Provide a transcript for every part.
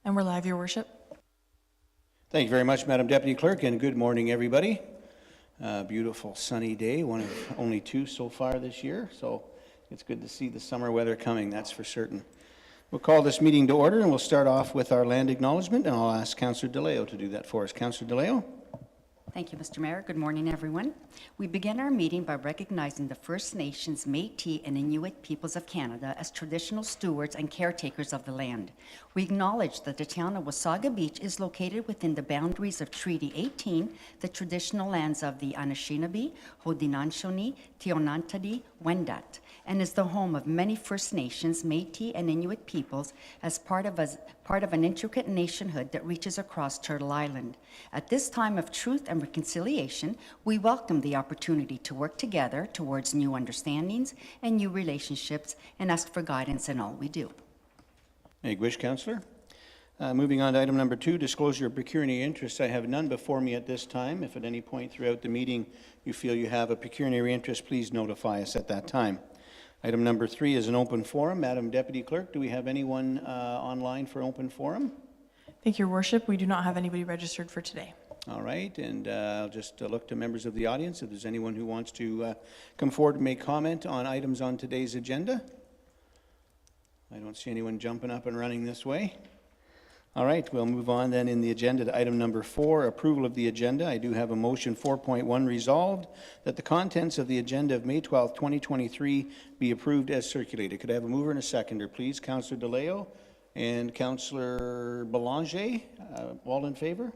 And we're live, Your Worship. Thank you very much, Madam Deputy Clerk, and good morning, everybody. Beautiful sunny day, one of only two so far this year, so it's good to see the summer weather coming, that's for certain. We'll call this meeting to order, and we'll start off with our land acknowledgement, and I'll ask Councillor DeLeo to do that for us. Councillor DeLeo. Thank you, Mr. Mayor. Good morning, everyone. We begin our meeting by recognizing the First Nations, Métis, and Inuit peoples of Canada as traditional stewards and caretakers of the land. We acknowledge that the town of Wasaga Beach is located within the boundaries of Treaty 18, the traditional lands of the Anishinaabe, Haudenosaunee, Tionantadi, Wendat, and is the home of many First Nations, Métis, and Inuit peoples as part of an intricate nationhood that reaches across Turtle Island. At this time of truth and reconciliation, we welcome the opportunity to work together towards new understandings and new relationships and ask for guidance in all we do. Any wish, Councillor? Moving on to item number 2, disclosure of pecuniary interests. I have none before me at this time. If at any point throughout the meeting you feel you have a pecuniary interest, please notify us at that time. Item number 3 is an open forum. Madam Deputy Clerk, do we have anyone online for open forum? Thank you, Your Worship. We do not have anybody registered for today. All right, and I'll just look to members of the audience if there's anyone who wants to come forward and make comment on items on today's agenda. I don't see anyone jumping up and running this way. All right, we'll move on then in the agenda to item number 4, approval of the agenda. I do have a motion 4.1 resolved that the contents of the agenda of May 12, 2023 be approved as circulated. Could I have a mover and a seconder, please? Councillor DeLeo and Councillor Belanger, all in favor?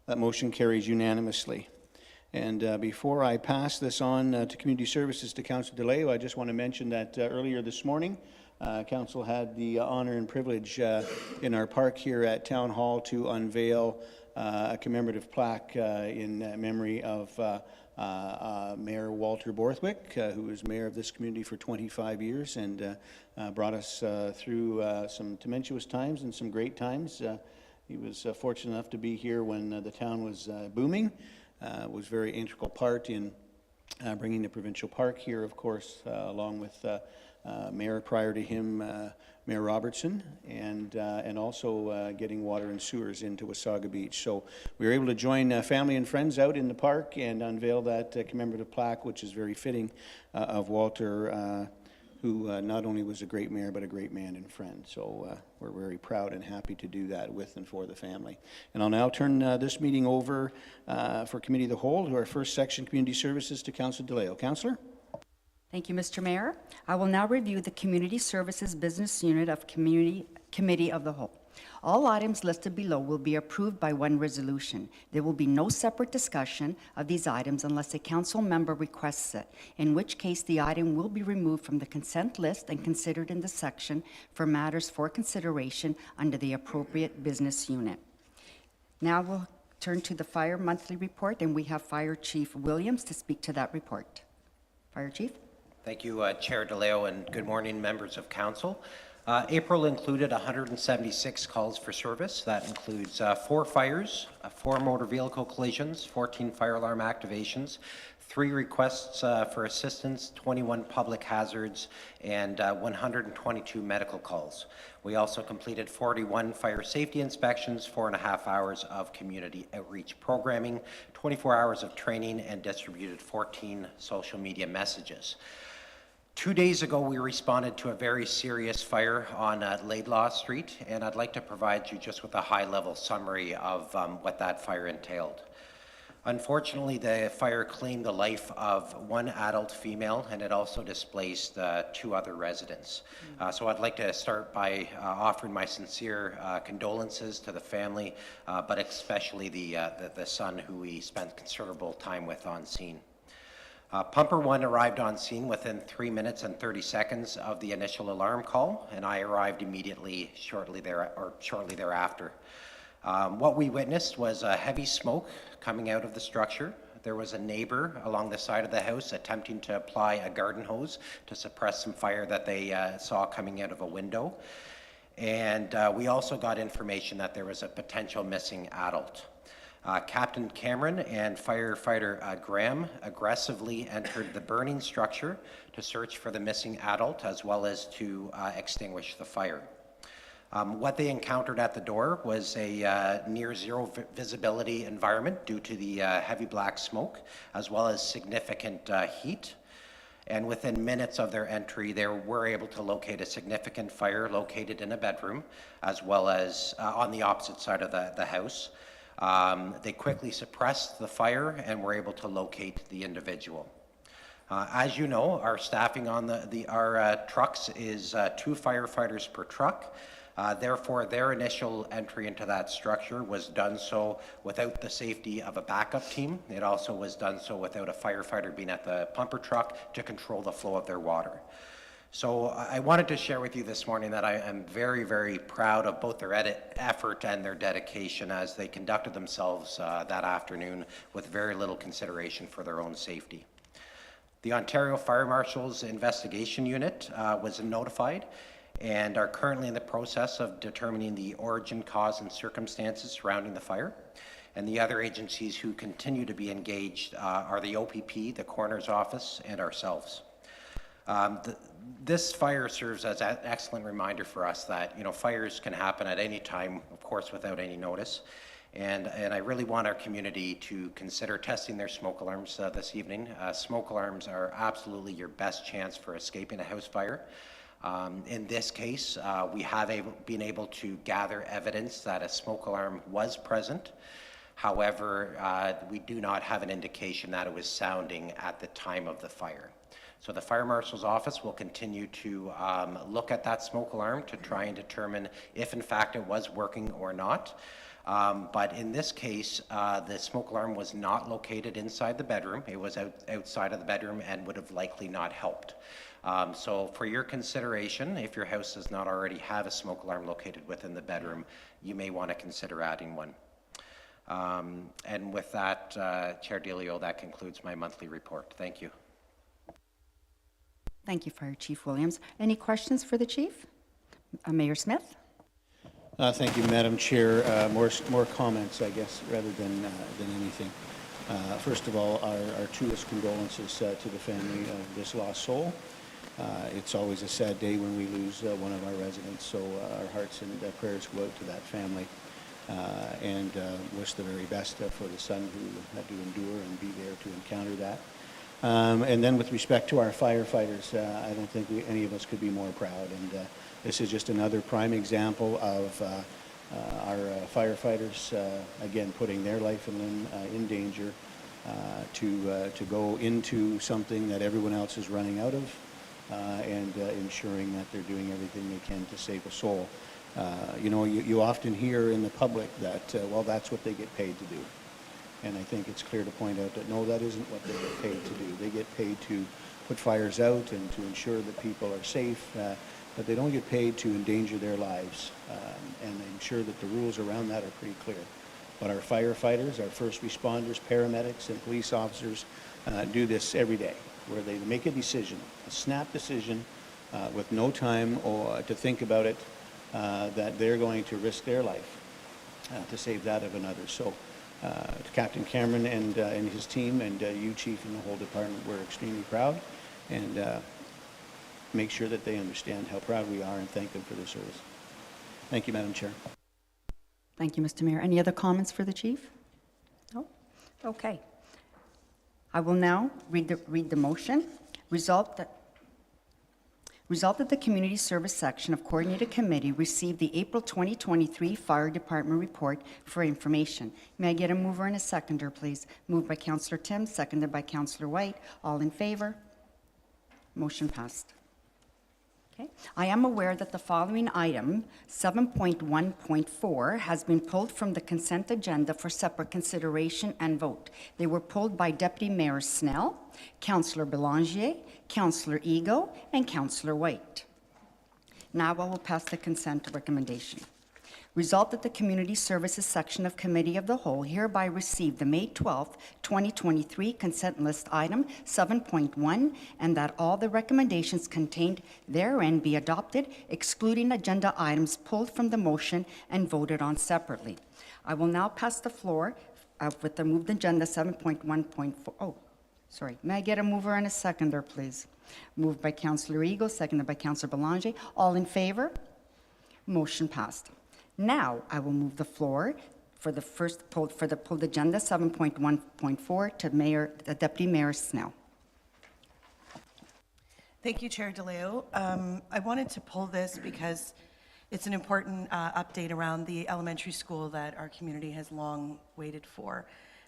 That motion carries unanimously. And before I pass this on to Community Services to Councillor DeLeo, I just want to mention that earlier this morning, Council had the honor and privilege in our park here at Town Hall to unveil a commemorative plaque in memory of Mayor Walter Borthwick, who was mayor of this community for 25 years and brought us through some tumultuous times and some great times. He was fortunate enough to be here when the town was booming, was a very integral part in bringing the provincial park here, of course, along with Mayor prior to him, Mayor Robertson, and also getting water and sewers into Wasaga Beach. So we were able to join family and friends out in the park and unveil that commemorative plaque, which is very fitting of Walter, who not only was a great mayor, but a great man and friend. So we're very proud and happy to do that with and for the family. And I'll now turn this meeting over for Committee of the Whole to our first section, Community Services, to Councillor DeLeo. Councillor? Thank you, Mr. Mayor. I will now review the Community Services Business Unit of Committee of the Whole. All items listed below will be approved by one resolution. There will be no separate discussion of these items unless a council member requests it, in which case the item will be removed from the consent list and considered in the section for matters for consideration under the appropriate business unit. Now we'll turn to the Fire Monthly Report, and we have Fire Chief Williams to speak to that report. Fire Chief. Thank you, Chair DeLeo, and good morning, members of Council. April included 176 calls for service. That includes 4 fires, 4 motor vehicle collisions, 14 fire alarm activations, 3 requests for assistance, 21 public hazards, and 122 medical calls. We also completed 41 fire safety inspections, 4.5 hours of community outreach programming, 24 hours of training, and distributed 14 social media messages. 2 days ago, we responded to a very serious fire on Laidlaw Street, and I'd like to provide you just with a high-level summary of what that fire entailed. Unfortunately, the fire claimed the life of 1 adult female, and it also displaced 2 other residents. So I'd like to start by offering my sincere condolences to the family, but especially the son who we spent considerable time with on scene. Pumper 1 arrived on scene within 3 minutes and 30 seconds of the initial alarm call, and I arrived immediately shortly thereafter. What we witnessed was a heavy smoke coming out of the structure. There was a neighbor along the side of the house attempting to apply a garden hose to suppress some fire that they saw coming out of a window. And we also got information that there was a potential missing adult. Captain Cameron and firefighter Graham aggressively entered the burning structure to search for the missing adult as well as to extinguish the fire. What they encountered at the door was a near zero visibility environment due to the heavy black smoke, as well as significant heat. And within minutes of their entry, they were able to locate a significant fire located in a bedroom, as well as on the opposite side of the house. They quickly suppressed the fire and were able to locate the individual. As you know, our staffing on our trucks is 2 firefighters per truck. Therefore, their initial entry into that structure was done so without the safety of a backup team. It also was done so without a firefighter being at the pumper truck to control the flow of their water. So I wanted to share with you this morning that I am very, very proud of both their effort and their dedication as they conducted themselves that afternoon with very little consideration for their own safety. The Ontario Fire Marshal's Investigation Unit was notified and are currently in the process of determining the origin, cause, and circumstances surrounding the fire. And the other agencies who continue to be engaged are the OPP, the Coroner's Office, and ourselves. This fire serves as an excellent reminder for us that, you know, fires can happen at any time, of course, without any notice. And I really want our community to consider testing their smoke alarms this evening. Smoke alarms are absolutely your best chance for escaping a house fire. In this case, we have been able to gather evidence that a smoke alarm was present. However, we do not have an indication that it was sounding at the time of the fire. So the Fire Marshal's Office will continue to look at that smoke alarm to try and determine if in fact it was working or not. But in this case, the smoke alarm was not located inside the bedroom. It was outside of the bedroom and would have likely not helped. So for your consideration, if your house does not already have a smoke alarm located within the bedroom, you may want to consider adding one. And with that, Chair DeLeo, that concludes my monthly report. Thank you. Thank you, Fire Chief Williams. Any questions for the Chief? Mayor Smith? Thank you, Madam Chair. More comments, I guess, rather than anything. First of all, our truest condolences to the family of this lost soul. It's always a sad day when we lose one of our residents, so our hearts and prayers go out to that family and wish the very best for the son who had to endure and be there to encounter that. And then with respect to our firefighters, I don't think any of us could be more proud. And this is just another prime example of our firefighters, again, putting their life and limb in danger to go into something that everyone else is running out of and ensuring that they're doing everything they can to save a soul. You know, you often hear in the public that, well, that's what they get paid to do. And I think it's clear to point out that, no, that isn't what they get paid to do. They get paid to put fires out and to ensure that people are safe, but they don't get paid to endanger their lives. And I'm sure that the rules around that are pretty clear. But our firefighters, our first responders, paramedics, and police officers do this every day, where they make a decision, a snap decision, with no time or to think about it, that they're going to risk their life to save that of another. So to Captain Cameron and his team, and you, Chief, and the whole department, we're extremely proud, and make sure that they understand how proud we are and thank them for their service. Thank you, Madam Chair. Thank you, Mr. Mayor. Any other comments for the Chief? No? Okay. I will now read the motion. Resolved that the Community Service Section of Coordinated Committee received the April 2023 Fire Department report for information. May I get a mover and a seconder, please? Moved by Councillor Tim, seconded by Councillor White. All in favor? Motion passed. Okay. I am aware that the following item, 7.1.4, has been pulled from the consent agenda for separate consideration and vote. They were pulled by Deputy Mayor Snell, Councillor Belanger, Councillor Ego, and Councillor White. Now I will pass the consent recommendation. Resolved that the Community Services Section of Committee of the Whole hereby received the May 12, 2023 consent list item 7.1, and that all the recommendations contained therein be adopted, excluding agenda items pulled from the motion and voted on separately. I will now pass the floor with the moved agenda 7.1.4. Oh, sorry. May I get a mover and a seconder, please? Moved by Councillor Eagle, seconded by Councillor Belanger. All in favor? Motion passed. Now, I will move the floor for the pulled agenda 7.1.4 to Deputy Mayor Snell. Thank you, Chair DeLeo. I wanted to pull this because it's an important update around the elementary school that our community has long waited for.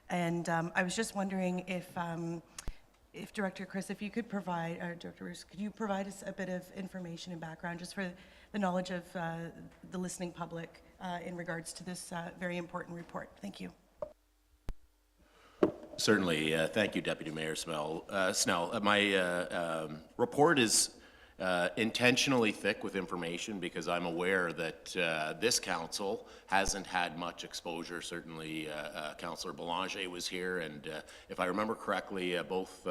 And I was just wondering if Director Chris, if you could provide, or Director Bruce, could you provide us a bit of information and background just for the knowledge of the listening public in regards to this very important report? Thank you. Certainly. Thank you, Deputy Mayor Snell. My report is intentionally thick with information because I'm aware that this council hasn't had much exposure. Certainly, Councillor Belanger was here, and if I remember correctly, both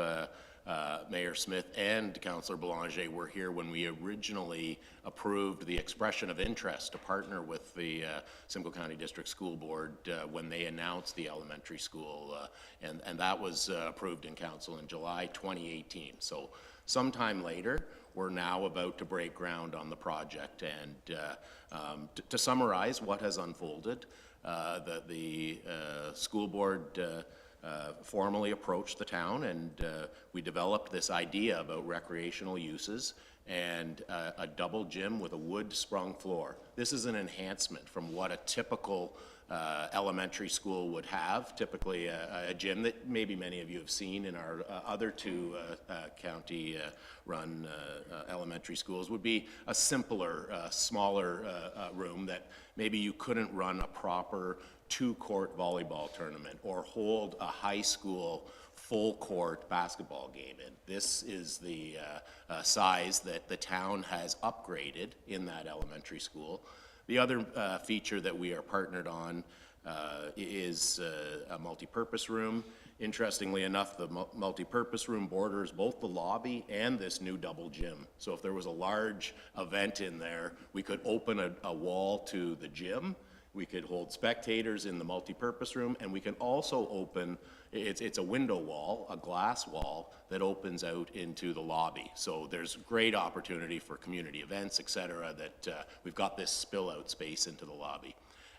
Mayor Smith and Councillor Belanger were here when we originally approved the expression of interest to partner with the Simcoe County District School Board when they announced the elementary school, and that was approved in council in July 2018. So sometime later, we're now about to break ground on the project, and to summarize what has unfolded, the school board formally approached the town, and we developed this idea about recreational uses and a double gym with a wood sprung floor. This is an enhancement from what a typical elementary school would have, typically a gym that maybe many of you have seen in our other two county-run elementary schools. Would be a simpler, smaller room that maybe you couldn't run a proper two-court volleyball tournament or hold a high school full-court basketball game in. This is the size that the town has upgraded in that elementary school. The other feature that we are partnered on is a multi-purpose room. Interestingly enough, the multi-purpose room borders both the lobby and this new double gym. So if there was a large event in there, we could open a wall to the gym, we could hold spectators in the multi-purpose room, and we can also open, it's a window wall, a glass wall that opens out into the lobby. So there's great opportunity for community events, et cetera, that we've got this spill out space into the lobby.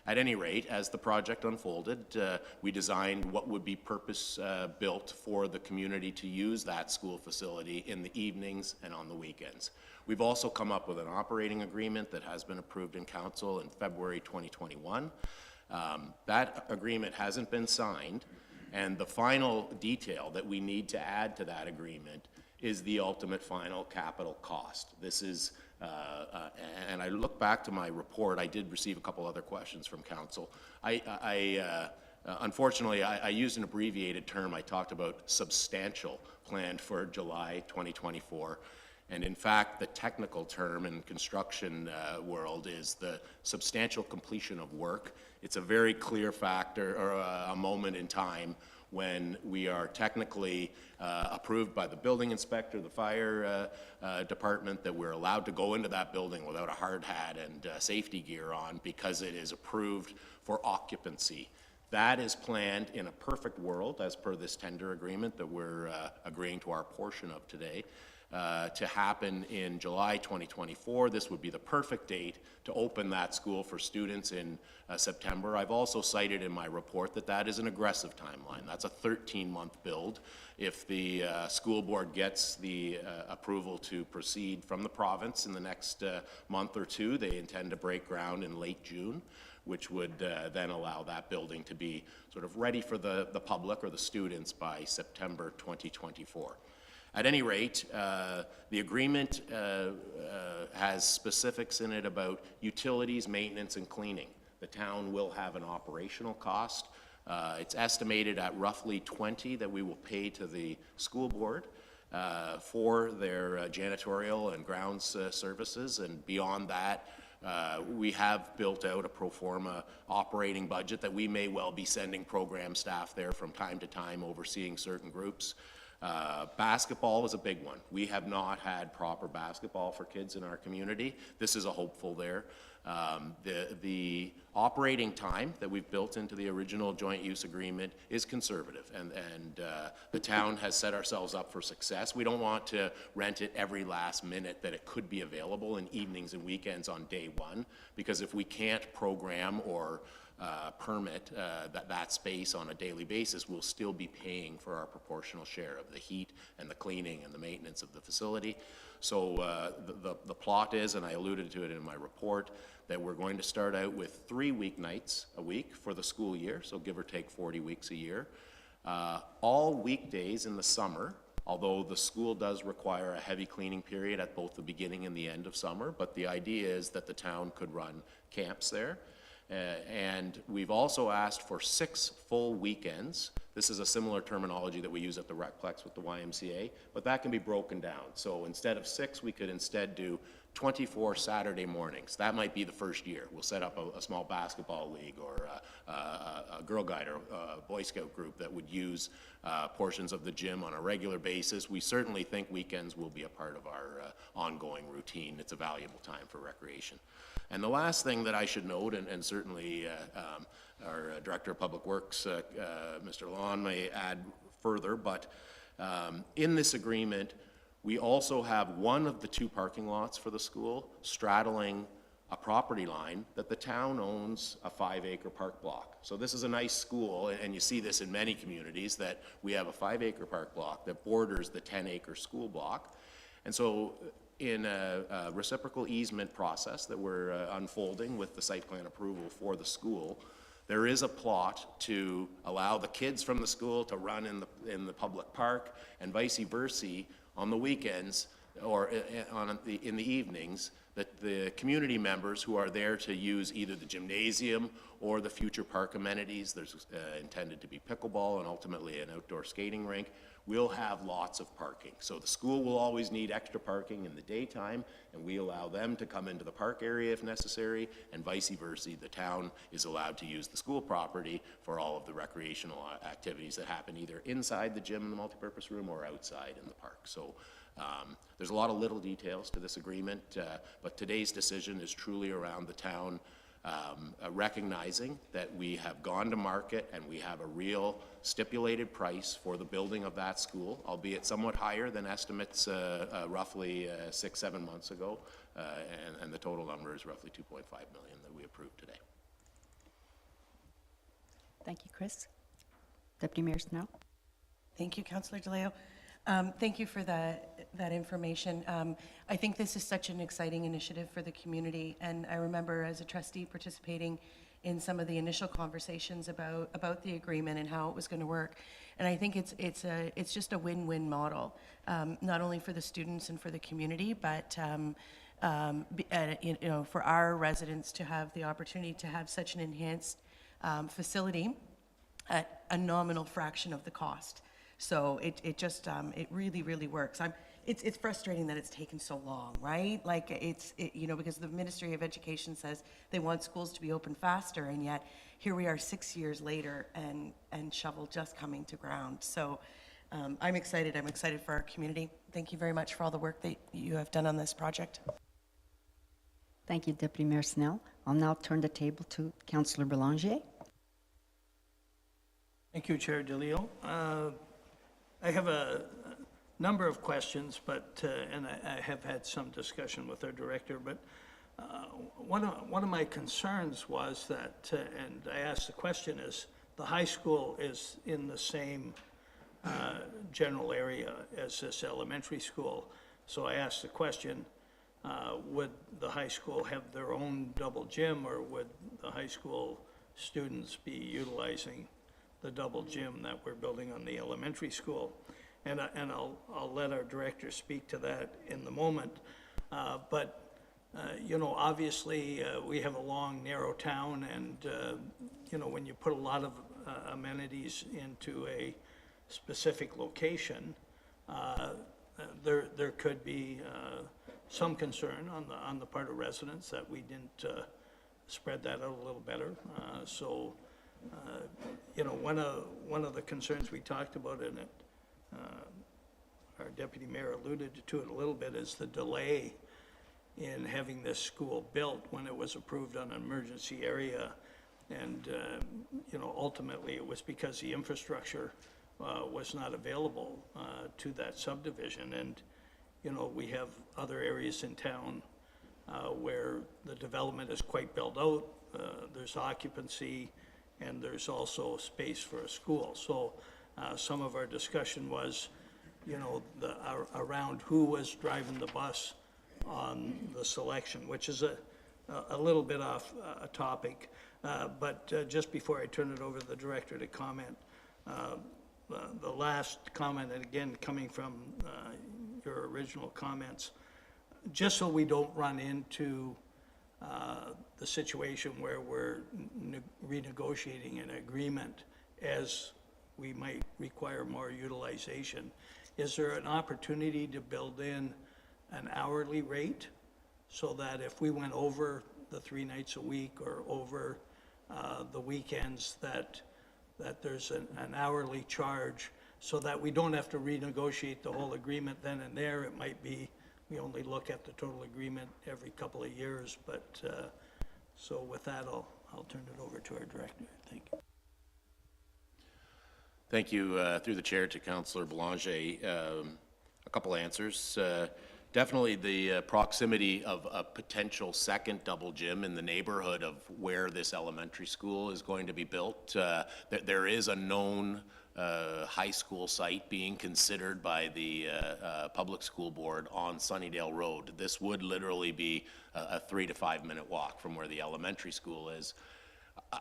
At any rate, as the project unfolded, we designed what would be purpose built for the community to use that school facility in the evenings and on the weekends. We've also come up with an operating agreement that has been approved in council in February 2021. That agreement hasn't been signed, and the final detail that we need to add to that agreement is the ultimate final capital cost. This is and I look back to my report, I did receive a couple other questions from council. Unfortunately, I used an abbreviated term. I talked about substantial planned for July 2024. And in fact, the technical term in construction world is the substantial completion of work. It's a very clear factor or a moment in time when we are technically approved by the building inspector, the fire department, that we're allowed to go into that building without a hard hat and safety gear on because it is approved for occupancy. That is planned in a perfect world, as per this tender agreement that we're agreeing to our portion of today, to happen in July 2024. This would be the perfect date to open that school for students in September. I've also cited in my report that that is an aggressive timeline. That's a 13-month build. If the school board gets the approval to proceed from the province in the next month or two, they intend to break ground in late June, which would then allow that building to be sort of ready for the public or the students by September 2024. At any rate, the agreement has specifics in it about utilities, maintenance, and cleaning. The town will have an operational cost. It's estimated at roughly $20 that we will pay to the school board for their janitorial and grounds services, and beyond that, we have built out a pro forma operating budget that we may well be sending program staff there from time to time overseeing certain groups. Basketball is a big one. We have not had proper basketball for kids in our community. This is a hopeful there. The operating time that we've built into the original joint use agreement is conservative, and the town has set ourselves up for success. We don't want to rent it every last minute that it could be available in evenings and weekends on day one, because if we can't program or permit that space on a daily basis, we'll still be paying for our proportional share of the heat and the cleaning and the maintenance of the facility. So the plot is, and I alluded to it in my report, that we're going to start out with 3 weeknights a week for the school year, so give or take 40 weeks a year. All weekdays in the summer, although the school does require a heavy cleaning period at both the beginning and the end of summer, but the idea is that the town could run camps there. And we've also asked for 6 full weekends. This is a similar terminology that we use at the Recplex with the YMCA, but that can be broken down. So instead of 6, we could instead do 24 Saturday mornings. That might be the first year. We'll set up a small basketball league or a Girl Guide or a Boy Scout group that would use portions of the gym on a regular basis. We certainly think weekends will be a part of our ongoing routine. It's a valuable time for recreation. And the last thing that I should note, and certainly our Director of Public Works, Mr. Lawn, may add further, but in this agreement, we also have one of the 2 parking lots for the school straddling a property line that the town owns a 5-acre park block. So this is a nice school, and you see this in many communities, that we have a 5-acre park block that borders the 10-acre school block. And so in a reciprocal easement process that we're unfolding with the site plan approval for the school, there is a plot to allow the kids from the school to run in the public park, and vice versa on the weekends or in the evenings, that the community members who are there to use either the gymnasium or the future park amenities, there's intended to be pickleball and ultimately an outdoor skating rink, will have lots of parking. So the school will always need extra parking in the daytime, and we allow them to come into the park area if necessary, and vice versa. The town is allowed to use the school property for all of the recreational activities that happen either inside the gym in the multipurpose room or outside in the park. So there's a lot of little details to this agreement, but today's decision is truly around the town recognizing that we have gone to market and we have a real stipulated price for the building of that school, albeit somewhat higher than estimates roughly 6-7 months ago, and the total number is roughly $2.5 million that we approved today. Thank you, Chris. Deputy Mayor Snell. Thank you, Councillor DeLeo. Thank you for that information. I think this is such an exciting initiative for the community, and I remember as a trustee participating in some of the initial conversations about the agreement and how it was going to work. And I think it's just a win-win model, not only for the students and for the community, but for our residents to have the opportunity to have such an enhanced facility at a nominal fraction of the cost. So it really, really works. It's frustrating that it's taken so long, right? Like because the Ministry of Education says they want schools to be open faster, and yet here we are 6 years later and shovel just coming to ground. So I'm excited. I'm excited for our community. Thank you very much for all the work that you have done on this project. Thank you, Deputy Mayor Snell. I'll now turn the table to Councillor Belanger. Thank you, Chair DeLeo. I have a number of questions, but and I have had some discussion with our director, but one of my concerns was that, and I asked the question, is the high school is in the same general area as this elementary school. So I asked the question, would the high school have their own double gym, or would the high school students be utilizing the double gym that we're building on the elementary school? And I'll let our director speak to that in the moment. But obviously we have a long, narrow town, and when you put a lot of amenities into a specific location, there could be some concern on the part of residents that we didn't spread that out a little better. One of the concerns we talked about in it our deputy mayor alluded to it a little bit, is the delay in having this school built when it was approved on an emergency area. And, you know, ultimately it was because the infrastructure was not available to that subdivision. And, you know, we have other areas in town where the development is quite built out. There's occupancy, and there's also space for a school. So some of our discussion was, you know, around who was driving the bus on the selection, which is a little bit off topic. But just before I turn it over to the director to comment, the last comment, and again, coming from your original comments, just so we don't run into the situation where we're renegotiating an agreement as we might require more utilization, is there an opportunity to build in an hourly rate so that if we went over the 3 nights a week or over the weekends, that there's an hourly charge, so that we don't have to renegotiate the whole agreement then and there? It might be we only look at the total agreement every couple of years, but so with that, I'll turn it over to our director. Thank you. Thank you, through the chair, to Councillor Belanger. A couple answers. Definitely the proximity of a potential second double gym in the neighborhood of where this elementary school is going to be built. There is a known high school site being considered by the public school board on Sunnydale Road. This would literally be a 3 to 5 minute walk from where the elementary school is.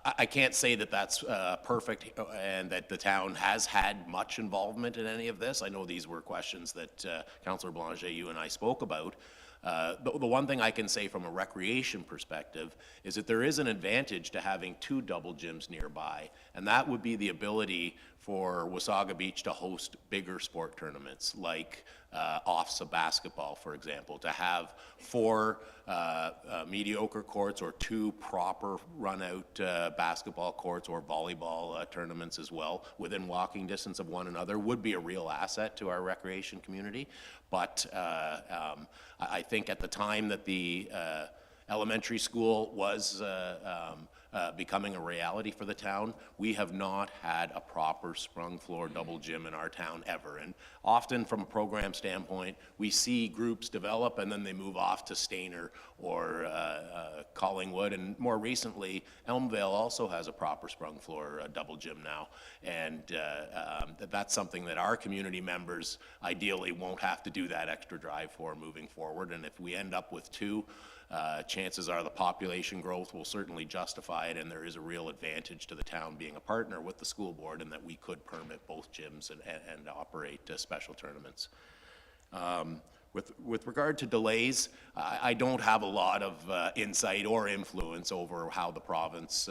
I can't say that that's perfect and that the town has had much involvement in any of this. I know these were questions that Councillor Belanger, you and I spoke about. The one thing I can say from a recreation perspective is that there is an advantage to having 2 double gyms nearby, and that would be the ability for Wasaga Beach to host bigger sport tournaments like OFSA basketball, for example, to have 4 mediocre courts or 2 proper run-out basketball courts or volleyball tournaments as well within walking distance of one another would be a real asset to our recreation community. But I think at the time that the elementary school was becoming a reality for the town, we have not had a proper sprung floor double gym in our town ever. And often from a program standpoint, we see groups develop and then they move off to Stainer or Collingwood. And more recently, Elmvale also has a proper sprung floor double gym now. And that's something that our community members ideally won't have to do that extra drive for moving forward. And if we end up with 2, chances are the population growth will certainly justify it, and there is a real advantage to the town being a partner with the school board, and that we could permit both gyms and operate special tournaments. With regard to delays, I don't have a lot of insight or influence over how the province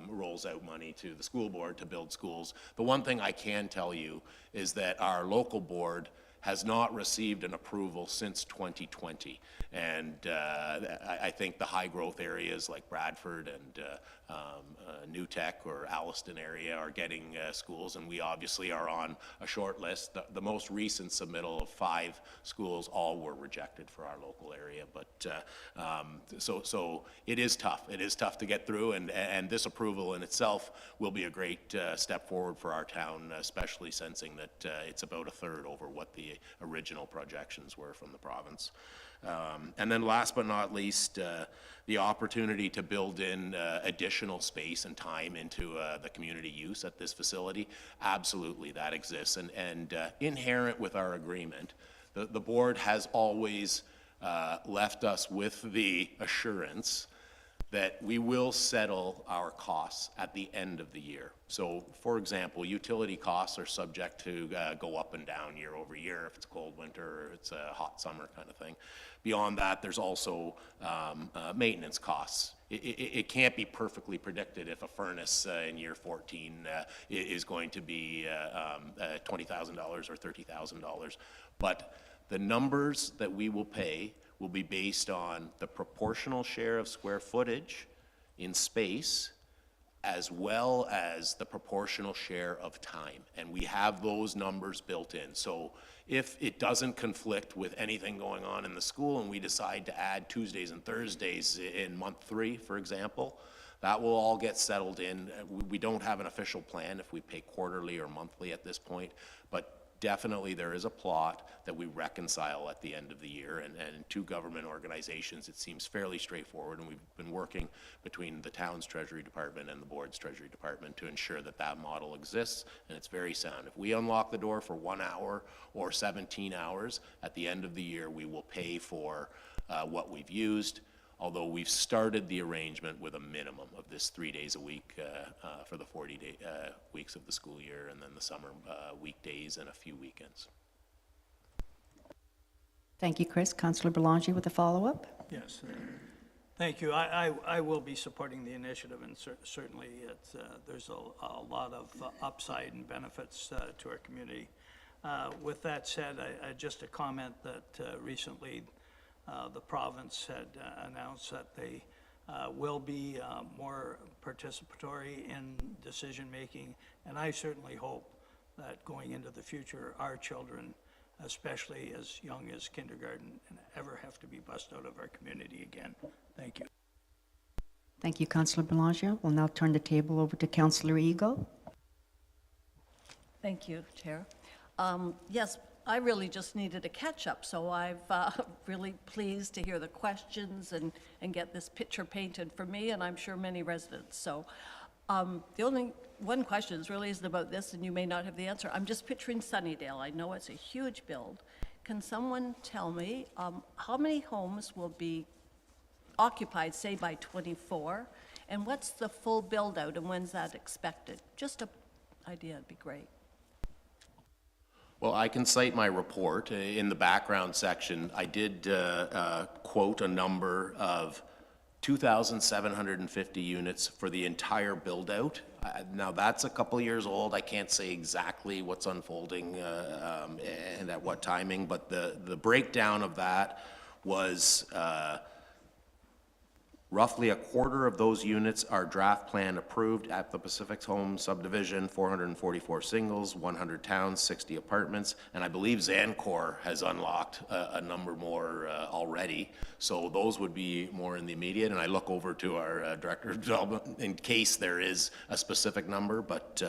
rolls out money to the school board to build schools. The one thing I can tell you is that our local board has not received an approval since 2020. And I think the high growth areas like Bradford and New Tech or Alliston area are getting schools, and we obviously are on a short list. The most recent submittal of 5 schools, all were rejected for our local area. But so it is tough. It is tough to get through, and this approval in itself will be a great step forward for our town, especially sensing that it's about a third over what the original projections were from the province. And then last but not least, the opportunity to build in additional space and time into the community use at this facility, absolutely that exists. And inherent with our agreement, the board has always left us with the assurance that we will settle our costs at the end of the year. So, for example, utility costs are subject to go up and down year over year if it's a cold winter or it's a hot summer kind of thing. Beyond that, there's also maintenance costs. It can't be perfectly predicted if a furnace in year 14 is going to be $20,000 or $30,000. But the numbers that we will pay will be based on the proportional share of square footage in space as well as the proportional share of time. And we have those numbers built in. So if it doesn't conflict with anything going on in the school and we decide to add Tuesdays and Thursdays in month 3, for example, that will all get settled in. We don't have an official plan if we pay quarterly or monthly at this point, but definitely there is a plot that we reconcile at the end of the year, and to government organizations it seems fairly straightforward, and we've been working between the town's Treasury Department and the board's Treasury Department to ensure that that model exists, and it's very sound. If we unlock the door for 1 hour or 17 hours, at the end of the year we will pay for what we've used, although we've started the arrangement with a minimum of this 3 days a week for the 40 weeks of the school year, and then the summer weekdays and a few weekends. Thank you, Chris. Councillor Belanger with a follow-up. Yes, thank you. I will be supporting the initiative, and certainly there's a lot of upside and benefits to our community. With that said, just a comment that recently the province had announced that they will be more participatory in decision-making, and I certainly hope that going into the future, our children, especially as young as kindergarten, ever have to be bussed out of our community again. Thank you. Thank you, Councillor Belanger. We'll now turn the table over to Councillor Eagle. Thank you, Chair. Yes, I really just needed a catch-up, so I'm really pleased to hear the questions and get this picture painted for me, and I'm sure many residents. So the only one question really isn't about this, and you may not have the answer. I'm just picturing Sunnydale. I know it's a huge build. Can someone tell me how many homes will be occupied, say, by 24, and what's the full build-out, and when's that expected? Just an idea would be great. Well, I can cite my report. In the background section, I did quote a number of 2,750 units for the entire build-out. Now, that's a couple years old. I can't say exactly what's unfolding and at what timing, but the breakdown of that was roughly a quarter of those units are draft plan approved at the Pacific Home subdivision, 444 singles, 100 towns, 60 apartments, and I believe Zancor has unlocked a number more already. So those would be more in the immediate, and I look over to our Director of Development in case there is a specific number, but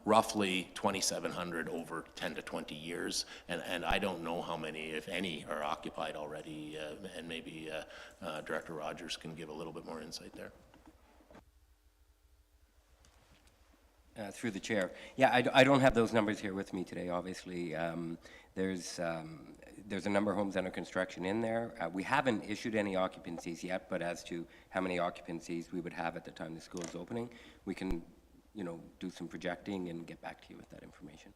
roughly 2,700 over 10 to 20 years, and I don't know how many, if any, are occupied already, and maybe Director Rogers can give a little bit more insight there. Through the chair. Yeah, I don't have those numbers here with me today, obviously. There's a number of homes under construction in there. We haven't issued any occupancies yet, but as to how many occupancies we would have at the time the school is opening, we can, do some projecting and get back to you with that information.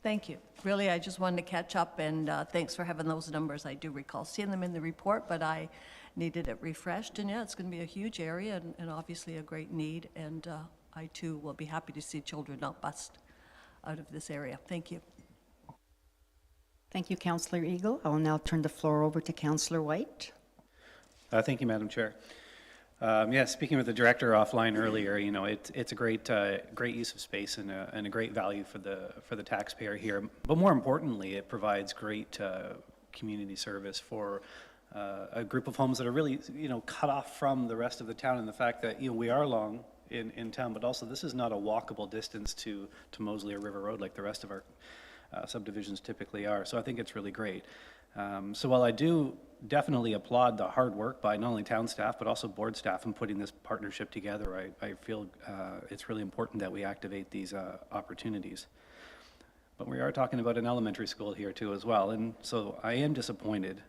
Thank you. Really, I just wanted to catch up, and thanks for having those numbers. I do recall seeing them in the report, but I needed it refreshed. And yeah, it's going to be a huge area and obviously a great need. And I, too, will be happy to see children not bussed out of this area. Thank you. Thank you, Councillor Eagle. I will now turn the floor over to Councillor White. Thank you, Madam Chair. Speaking with the director offline earlier, it's a great use of space and a great value for the taxpayer here. But more importantly, it provides great community service for a group of homes that are really cut off from the rest of the town, and the fact that we are long in town, but also this is not a walkable distance to Moseley or River Road like the rest of our subdivisions typically are. So I think it's really great. So while I do definitely applaud the hard work by not only town staff but also board staff in putting this partnership together, I feel it's really important that we activate these opportunities. But we are talking about an elementary school here too as well, and so I am disappointed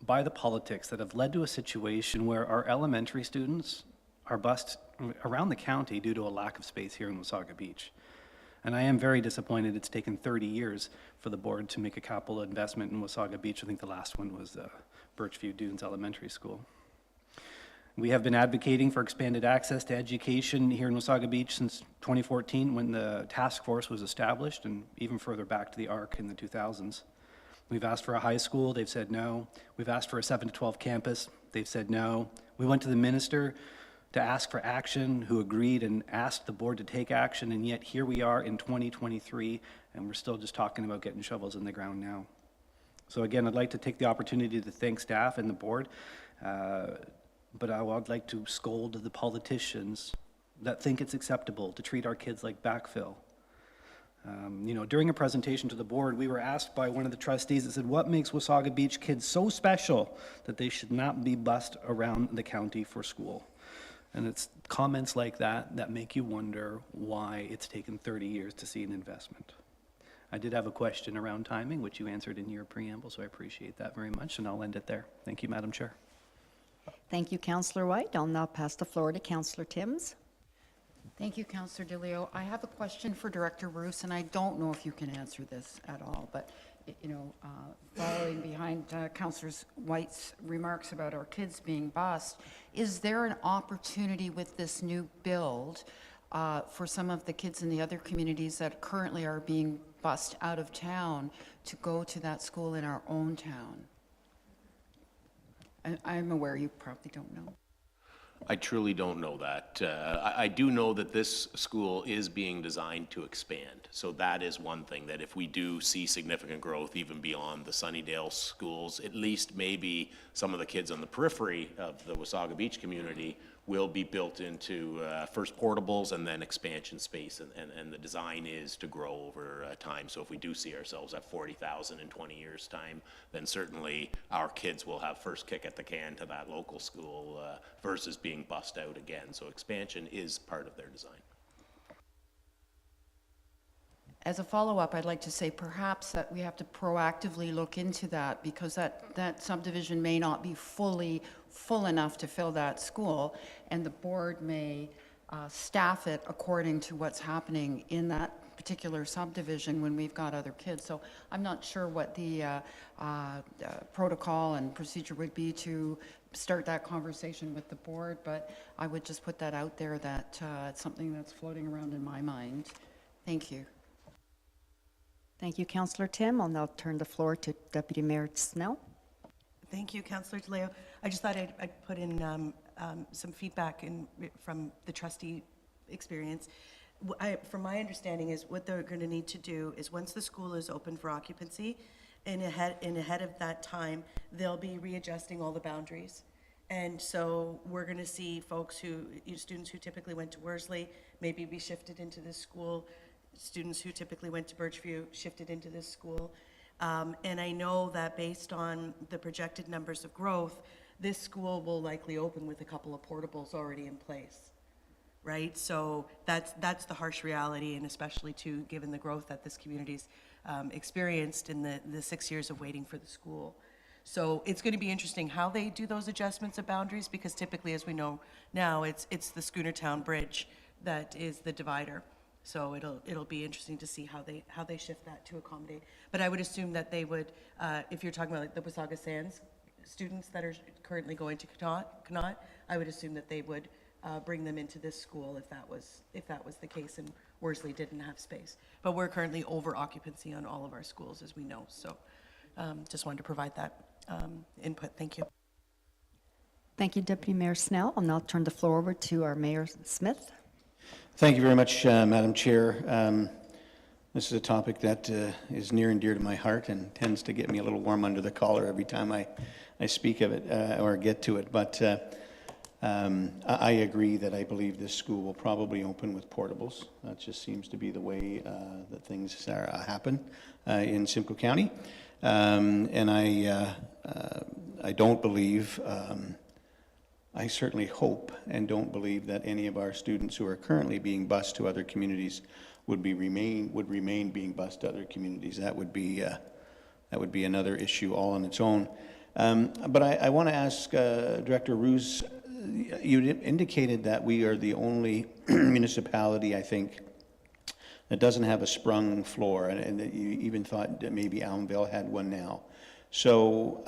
by the politics that have led to a situation where our elementary students are bused around the county due to a lack of space here in Wasaga Beach. And I am very disappointed it's taken 30 years for the board to make a capital investment in Wasaga Beach. I think the last one was Birchview Dunes Elementary School. We have been advocating for expanded access to education here in Wasaga Beach since 2014 when the task force was established, and even further back to the ARC in the 2000s. We've asked for a high school, they've said no. We've asked for a 7 to 12 campus, they've said no. We went to the minister to ask for action, who agreed and asked the board to take action, and yet here we are in 2023, and we're still just talking about getting shovels in the ground now. So again, I'd like to take the opportunity to thank staff and the board, but I would like to scold the politicians that think it's acceptable to treat our kids like backfill. You know, during a presentation to the board, we were asked by one of the trustees that said, what makes Wasaga Beach kids so special that they should not be bused around the county for school? And it's comments like that that make you wonder why it's taken 30 years to see an investment. I did have a question around timing, which you answered in your preamble, so I appreciate that very much, and I'll end it there. Thank you, Madam Chair. Thank you, Councillor White. I'll now pass the floor to Councillor Timms. Thank you, Councillor DeLeo. I have a question for Director Bruce, and I don't know if you can answer this at all, but, you know, following behind Councillor White's remarks about our kids being bused, is there an opportunity with this new build for some of the kids in the other communities that currently are being bused out of town to go to that school in our own town? I'm aware you probably don't know. I truly don't know that. I do know that this school is being designed to expand. So that is one thing, that if we do see significant growth even beyond the Sunnydale schools, at least maybe some of the kids on the periphery of the Wasaga Beach community will be built into first portables and then expansion space. And the design is to grow over time. So if we do see ourselves at 40,000 in 20 years' time, then certainly our kids will have first kick at the can to that local school versus being bussed out again. So expansion is part of their design. As a follow-up, I'd like to say perhaps that we have to proactively look into that, because that subdivision may not be full enough to fill that school, and the board may staff it according to what's happening in that particular subdivision when we've got other kids. So I'm not sure what the protocol and procedure would be to start that conversation with the board, but I would just put that out there that it's something that's floating around in my mind. Thank you. Thank you, Councillor Tim. I'll now turn the floor to Deputy Mayor Snell. Thank you, Councillor DeLeo. I just thought I'd put in some feedback from the trustee experience. From my understanding is what they're going to need to do is once the school is open for occupancy, and ahead of that time, they'll be readjusting all the boundaries. And so we're going to see folks students who typically went to Worsley, maybe be shifted into this school. Students who typically went to Birchview shifted into this school. And I know that based on the projected numbers of growth, this school will likely open with a couple of portables already in place, right? So that's the harsh reality, and especially too, given the growth that this community's experienced in the 6 years of waiting for the school. So it's going to be interesting how they do those adjustments of boundaries, because typically, as we know now, it's the Schoonertown Bridge that is the divider. So it'll be interesting to see how they shift that to accommodate. But I would assume that they would, if you're talking about like the Wasaga Sands students that are currently going to Connaught, I would assume that they would bring them into this school if that was the case and Worsley didn't have space. But we're currently over occupancy on all of our schools, as we know. So just wanted to provide that input. Thank you. Thank you, Deputy Mayor Snell. I'll now turn the floor over to our Mayor Smith. Thank you very much, Madam Chair. This is a topic that is near and dear to my heart and tends to get me a little warm under the collar every time I speak of it or get to it. But I agree that I believe this school will probably open with portables. That just seems to be the way that things happen in Simcoe County. And I don't believe, I certainly hope and don't believe that any of our students who are currently being bused to other communities would remain being bused to other communities. That would be another issue all on its own. But I want to ask Director Roos, you indicated that we are the only municipality, I think, that doesn't have a sprung floor, and that you even thought that maybe Allenville had one now. So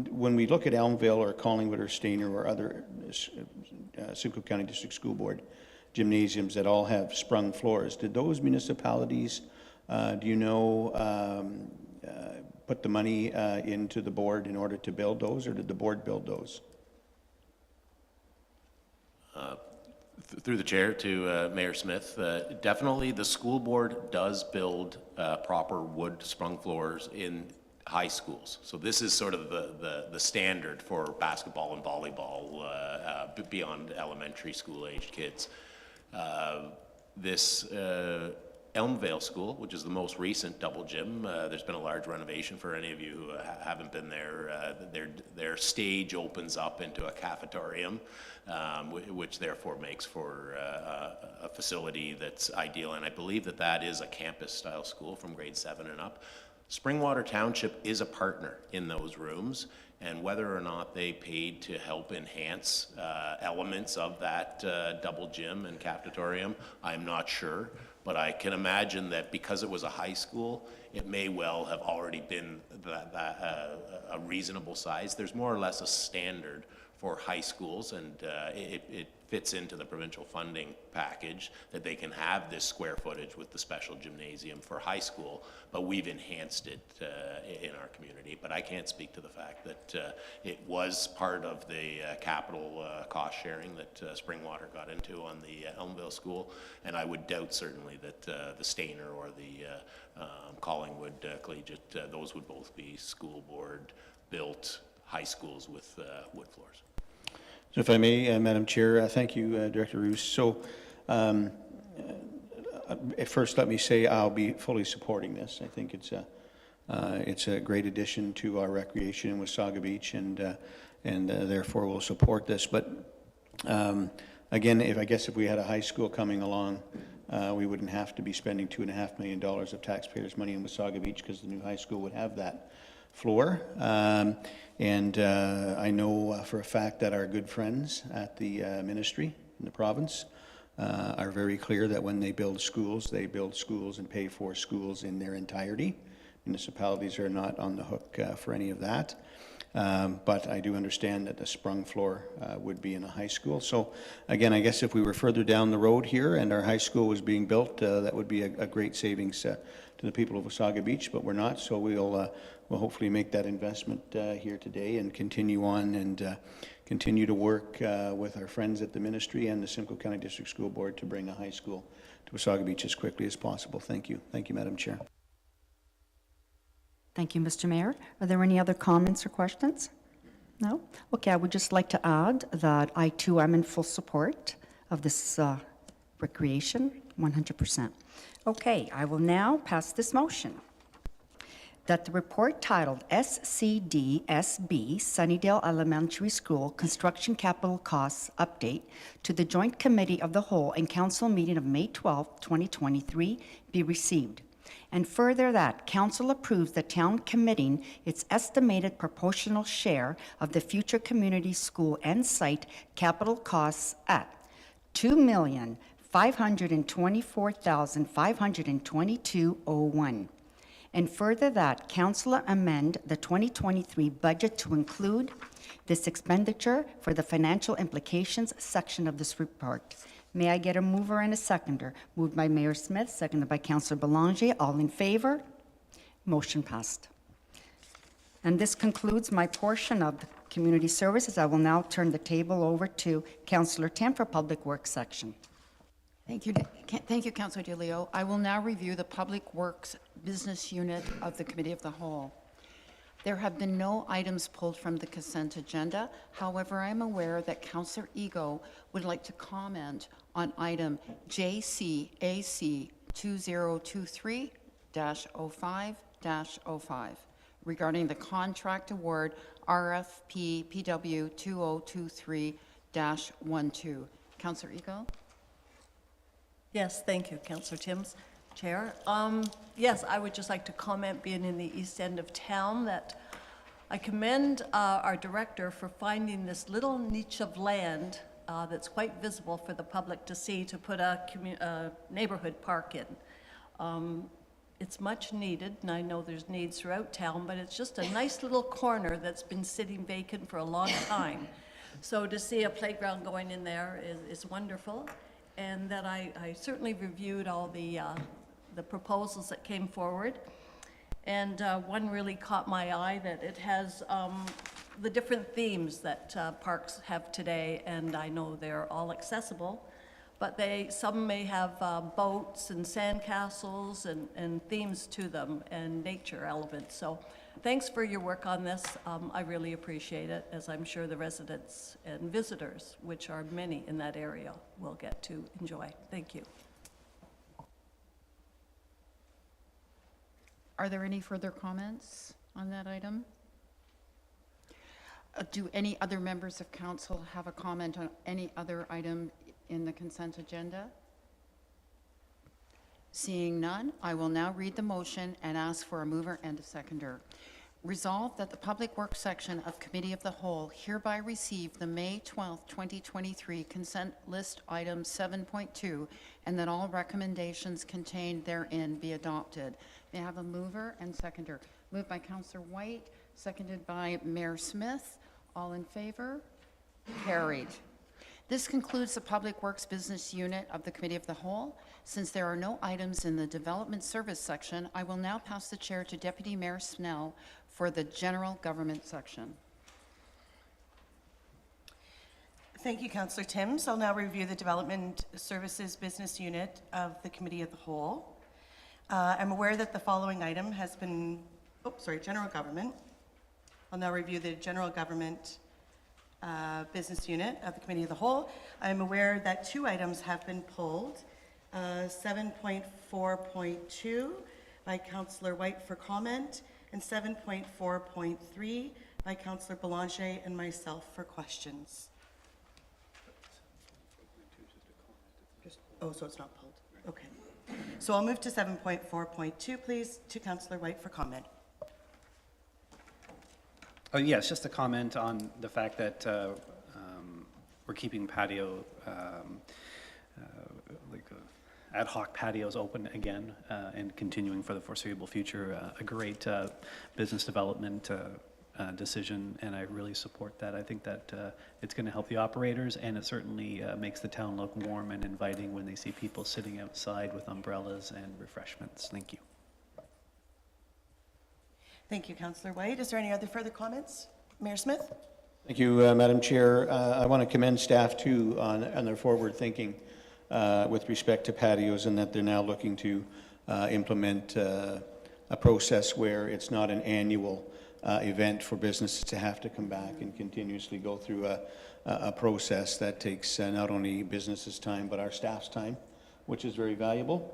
when we look at Elmville or Collingwood or Stayner or other Simcoe County District School Board gymnasiums that all have sprung floors, did those municipalities, do you know, put the money into the board in order to build those, or did the board build those? Through the chair to Mayor Smith, definitely the school board does build proper wood sprung floors in high schools. So this is sort of the standard for basketball and volleyball beyond elementary school aged kids. This Elmvale School, which is the most recent double gym, there's been a large renovation for any of you who haven't been there. Their stage opens up into a cafetorium, which therefore makes for a facility that's ideal. And I believe that is a campus-style school from grade 7 and up. Springwater Township is a partner in those rooms, and whether or not they paid to help enhance elements of that double gym and cafetorium, I'm not sure. But I can imagine that because it was a high school, it may well have already been a reasonable size. There's more or less a standard for high schools, and it fits into the provincial funding package that they can have this square footage with the special gymnasium for high school, but we've enhanced it in our community. But I can't speak to the fact that it was part of the capital cost sharing that Springwater got into on the Elmvale School, and I would doubt certainly that the Stainer or the Collingwood Collegiate, those would both be school board built high schools with wood floors. So if I may, Madam Chair, thank you, Director Roos. So first let me say I'll be fully supporting this. I think it's a great addition to our recreation in Wasaga Beach, and therefore we'll support this. But again, if we had a high school coming along, we wouldn't have to be spending $2.5 million of taxpayers' money in Wasaga Beach, because the new high school would have that floor. And I know for a fact that our good friends at the ministry in the province are very clear that when they build schools and pay for schools in their entirety. Municipalities are not on the hook for any of that. But I do understand that the sprung floor would be in a high school. So again, I guess if we were further down the road here and our high school was being built, that would be a great savings to the people of Wasaga Beach, but we're not. So we'll hopefully make that investment here today and continue on and continue to work with our friends at the ministry and the Simcoe County District School Board to bring a high school to Wasaga Beach as quickly as possible. Thank you. Thank you, Madam Chair. Thank you, Mr. Mayor. Are there any other comments or questions? No? Okay, I would just like to add that I too am in full support of this recreation, 100%. Okay, I will now pass this motion that the report titled SCDSB Sunnydale Elementary School Construction Capital Costs Update to the Joint Committee of the Whole and Council meeting of May 12, 2023 be received. And further that Council approves the town committing its estimated proportional share of the future community school and site capital costs at $2,524,522.01. And further that Council amend the 2023 budget to include this expenditure for the financial implications section of this report. May I get a mover and a seconder? Moved by Mayor Smith, seconded by Councillor Belanger. All in favor? Motion passed. And this concludes my portion of the community services. I will now turn the table over to Councillor Tim for Public Works section. Thank you, Councillor DeLeo. I will now review the Public Works Business Unit of the Committee of the Whole. There have been no items pulled from the consent agenda. However, I am aware that Councillor Ego would like to comment on item JCAC 2023-05-05 regarding the contract award RFP PW 2023-12. Councillor Ego? Yes, thank you, Councillor Timms. Chair. Yes, I would just like to comment, being in the east end of town, that I commend our director for finding this little niche of land that's quite visible for the public to see, to put a neighborhood park in. It's much needed, and I know there's needs throughout town, but it's just a nice little corner that's been sitting vacant for a long time. So to see a playground going in there is wonderful, and that I certainly reviewed all the proposals that came forward. And one really caught my eye, that it has the different themes that parks have today, and I know they're all accessible, but some may have boats and sandcastles and themes to them and nature elements. So thanks for your work on this. I really appreciate it, as I'm sure the residents and visitors, which are many in that area, will get to enjoy. Thank you. Are there any further comments on that item? Do any other members of council have a comment on any other item in the consent agenda? Seeing none, I will now read the motion and ask for a mover and a seconder. Resolved that the Public Works section of Committee of the Whole hereby receive the May 12, 2023 consent list item 7.2 and that all recommendations contained therein be adopted. May I have a mover and seconder? Moved by Councillor White, seconded by Mayor Smith. All in favor? Carried. This concludes the Public Works Business Unit of the Committee of the Whole. Since there are no items in the Development Service section, I will now pass the chair to Deputy Mayor Snell for the General Government section. Thank you, Councillor Timms. I'll now review the Development Services Business Unit of the Committee of the Whole. I'm aware that the following item has been, General Government. I'll now review the General Government Business Unit of the Committee of the Whole. I'm aware that 2 items have been pulled. 7.4.2 by Councillor White for comment, and 7.4.3 by Councillor Boulanger and myself for questions. So it's not pulled. Okay. So I'll move to 7.4.2, please, to Councillor White for comment. Oh, yes, just a comment on the fact that we're keeping patio, ad hoc patios open again and continuing for the foreseeable future. A great business development decision, and I really support that. I think that it's going to help the operators, and it certainly makes the town look warm and inviting when they see people sitting outside with umbrellas and refreshments. Thank you. Thank you, Councillor White. Is there any other further comments? Mayor Smith? Thank you, Madam Chair. I want to commend staff too on their forward thinking with respect to patios, and that they're now looking to implement a process where it's not an annual event for businesses to have to come back and continuously go through a process that takes not only businesses' time but our staff's time, which is very valuable.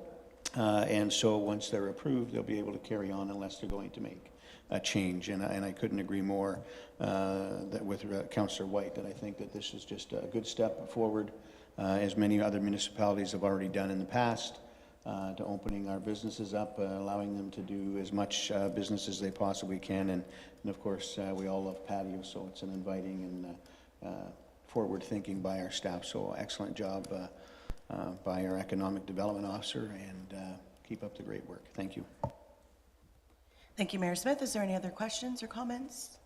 And so once they're approved, they'll be able to carry on unless they're going to make a change. And I couldn't agree more that with Councillor White, that I think that this is just a good step forward, as many other municipalities have already done in the past, to opening our businesses up, allowing them to do as much business as they possibly can. And of course, we all love patios, so it's an inviting and forward thinking by our staff. So excellent job by our Economic Development Officer, and keep up the great work. Thank you. Thank you, Mayor Smith. Is there any other questions or comments?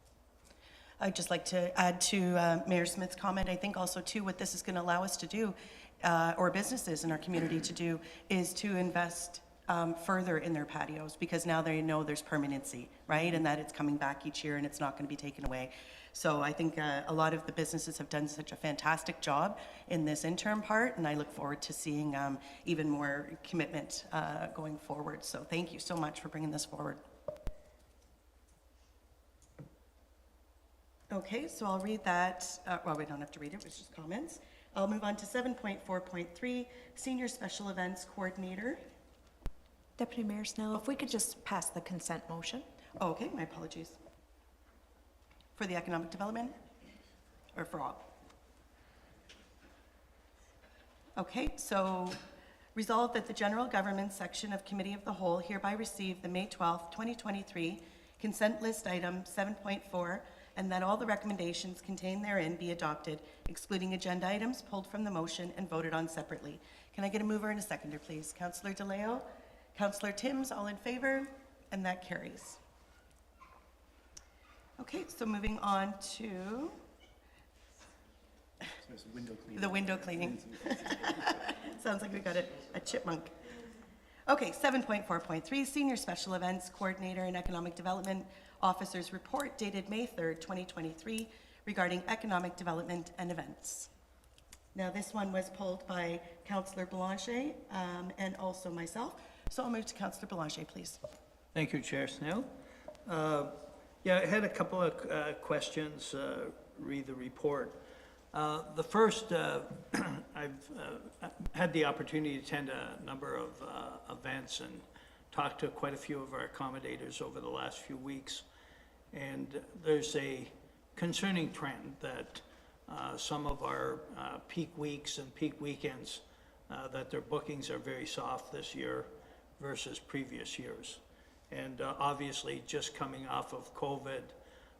I'd just like to add to Mayor Smith's comment. I think also too what this is going to allow us to do, or businesses in our community to do, is to invest further in their patios, because now they know there's permanency, right? And that it's coming back each year and it's not going to be taken away. So I think a lot of the businesses have done such a fantastic job in this interim part, and I look forward to seeing even more commitment going forward. So thank you so much for bringing this forward. Okay, so I'll read that. Well, we don't have to read it, it's just comments. I'll move on to 7.4.3, Senior Special Events Coordinator. Deputy Mayor Snell, if we could just pass the consent motion. Oh, okay, my apologies. For the economic development? Or for all? Okay, so resolved that the General Government section of Committee of the Whole hereby receive the May 12th, 2023 consent list item 7.4, and that all the recommendations contained therein be adopted, excluding agenda items pulled from the motion and voted on separately. Can I get a mover and a seconder, please? Councillor DeLeo, Councillor Timms, all in favor, and that carries. Okay, so moving on to the window cleaning. Sounds like we got a chipmunk. Okay, 7.4.3, Senior Special Events Coordinator and Economic Development Officer's Report dated May 3rd, 2023, regarding economic development and events. Now, this one was pulled by Councillor Belanger and also myself. So I'll move to Councillor Belanger, please. Thank you, Chair Snell. Yeah, I had a couple of questions, read the report. The first, I've had the opportunity to attend a number of events and talked to quite a few of our accommodators over the last few weeks. And there's a concerning trend that some of our peak weeks and peak weekends, that their bookings are very soft this year versus previous years. And obviously, just coming off of COVID,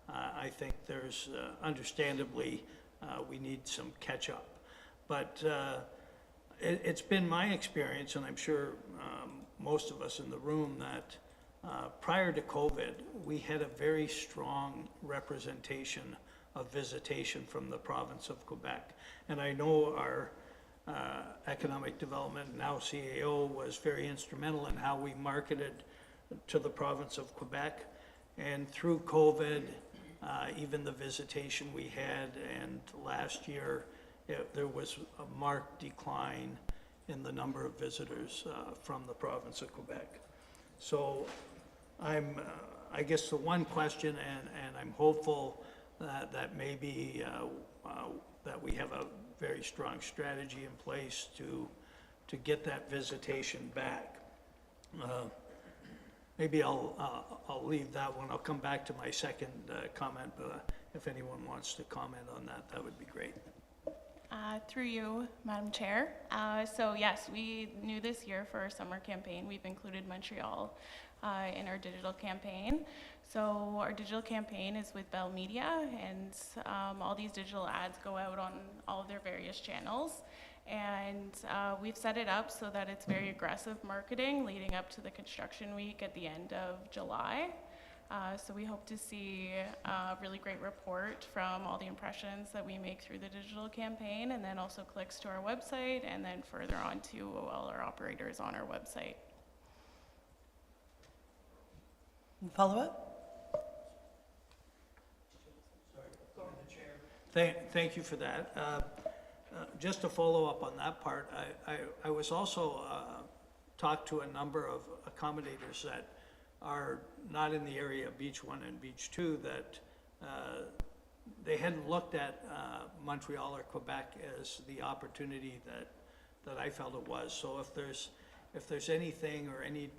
I think there's understandably, we need some catch up. But it's been my experience, and I'm sure most of us in the room, that prior to COVID, we had a very strong representation of visitation from the province of Quebec. And I know our economic development, now CAO, was very instrumental in how we marketed to the province of Quebec. And through COVID, even the visitation we had, and last year, there was a marked decline in the number of visitors from the province of Quebec. So I guess the one question, and I'm hopeful that maybe that we have a very strong strategy in place to get that visitation back. Maybe I'll leave that one. I'll come back to my second comment, but if anyone wants to comment on that, that would be great. Through you, Madam Chair. So yes, we knew this year for our summer campaign, we've included Montreal in our digital campaign. So our digital campaign is with Bell Media, and all these digital ads go out on all of their various channels. And we've set it up so that it's very aggressive marketing leading up to the construction week at the end of July. So we hope to see a really great report from all the impressions that we make through the digital campaign, and then also clicks to our website, and then further on to all our operators on our website. Follow up? Thank you for that. Just to follow up on that part, I was also talked to a number of accommodators that are not in the area of Beach 1 and Beach 2, that they hadn't looked at Montreal or Quebec as the opportunity that I felt it was. So if there's anything or any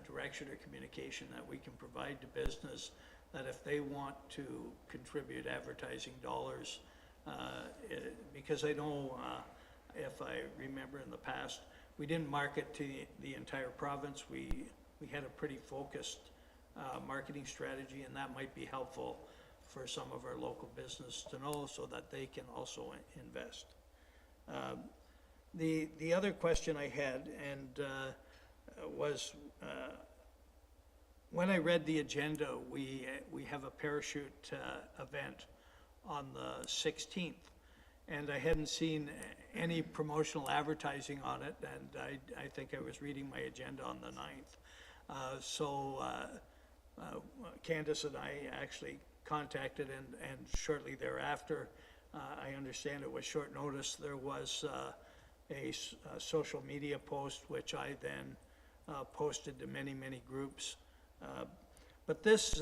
direction or communication that we can provide to business, that if they want to contribute advertising dollars, because I know, if I remember in the past, we didn't market to the entire province. We had a pretty focused marketing strategy, and that might be helpful for some of our local business to know, so that they can also invest. The other question I had, and was, when I read the agenda, we have a parachute event on the 16th, and I hadn't seen any promotional advertising on it, and I think I was reading my agenda on the 9th. So Candace and I actually contacted, and shortly thereafter, I understand it was short notice, there was a social media post, which I then posted to many, many groups. But this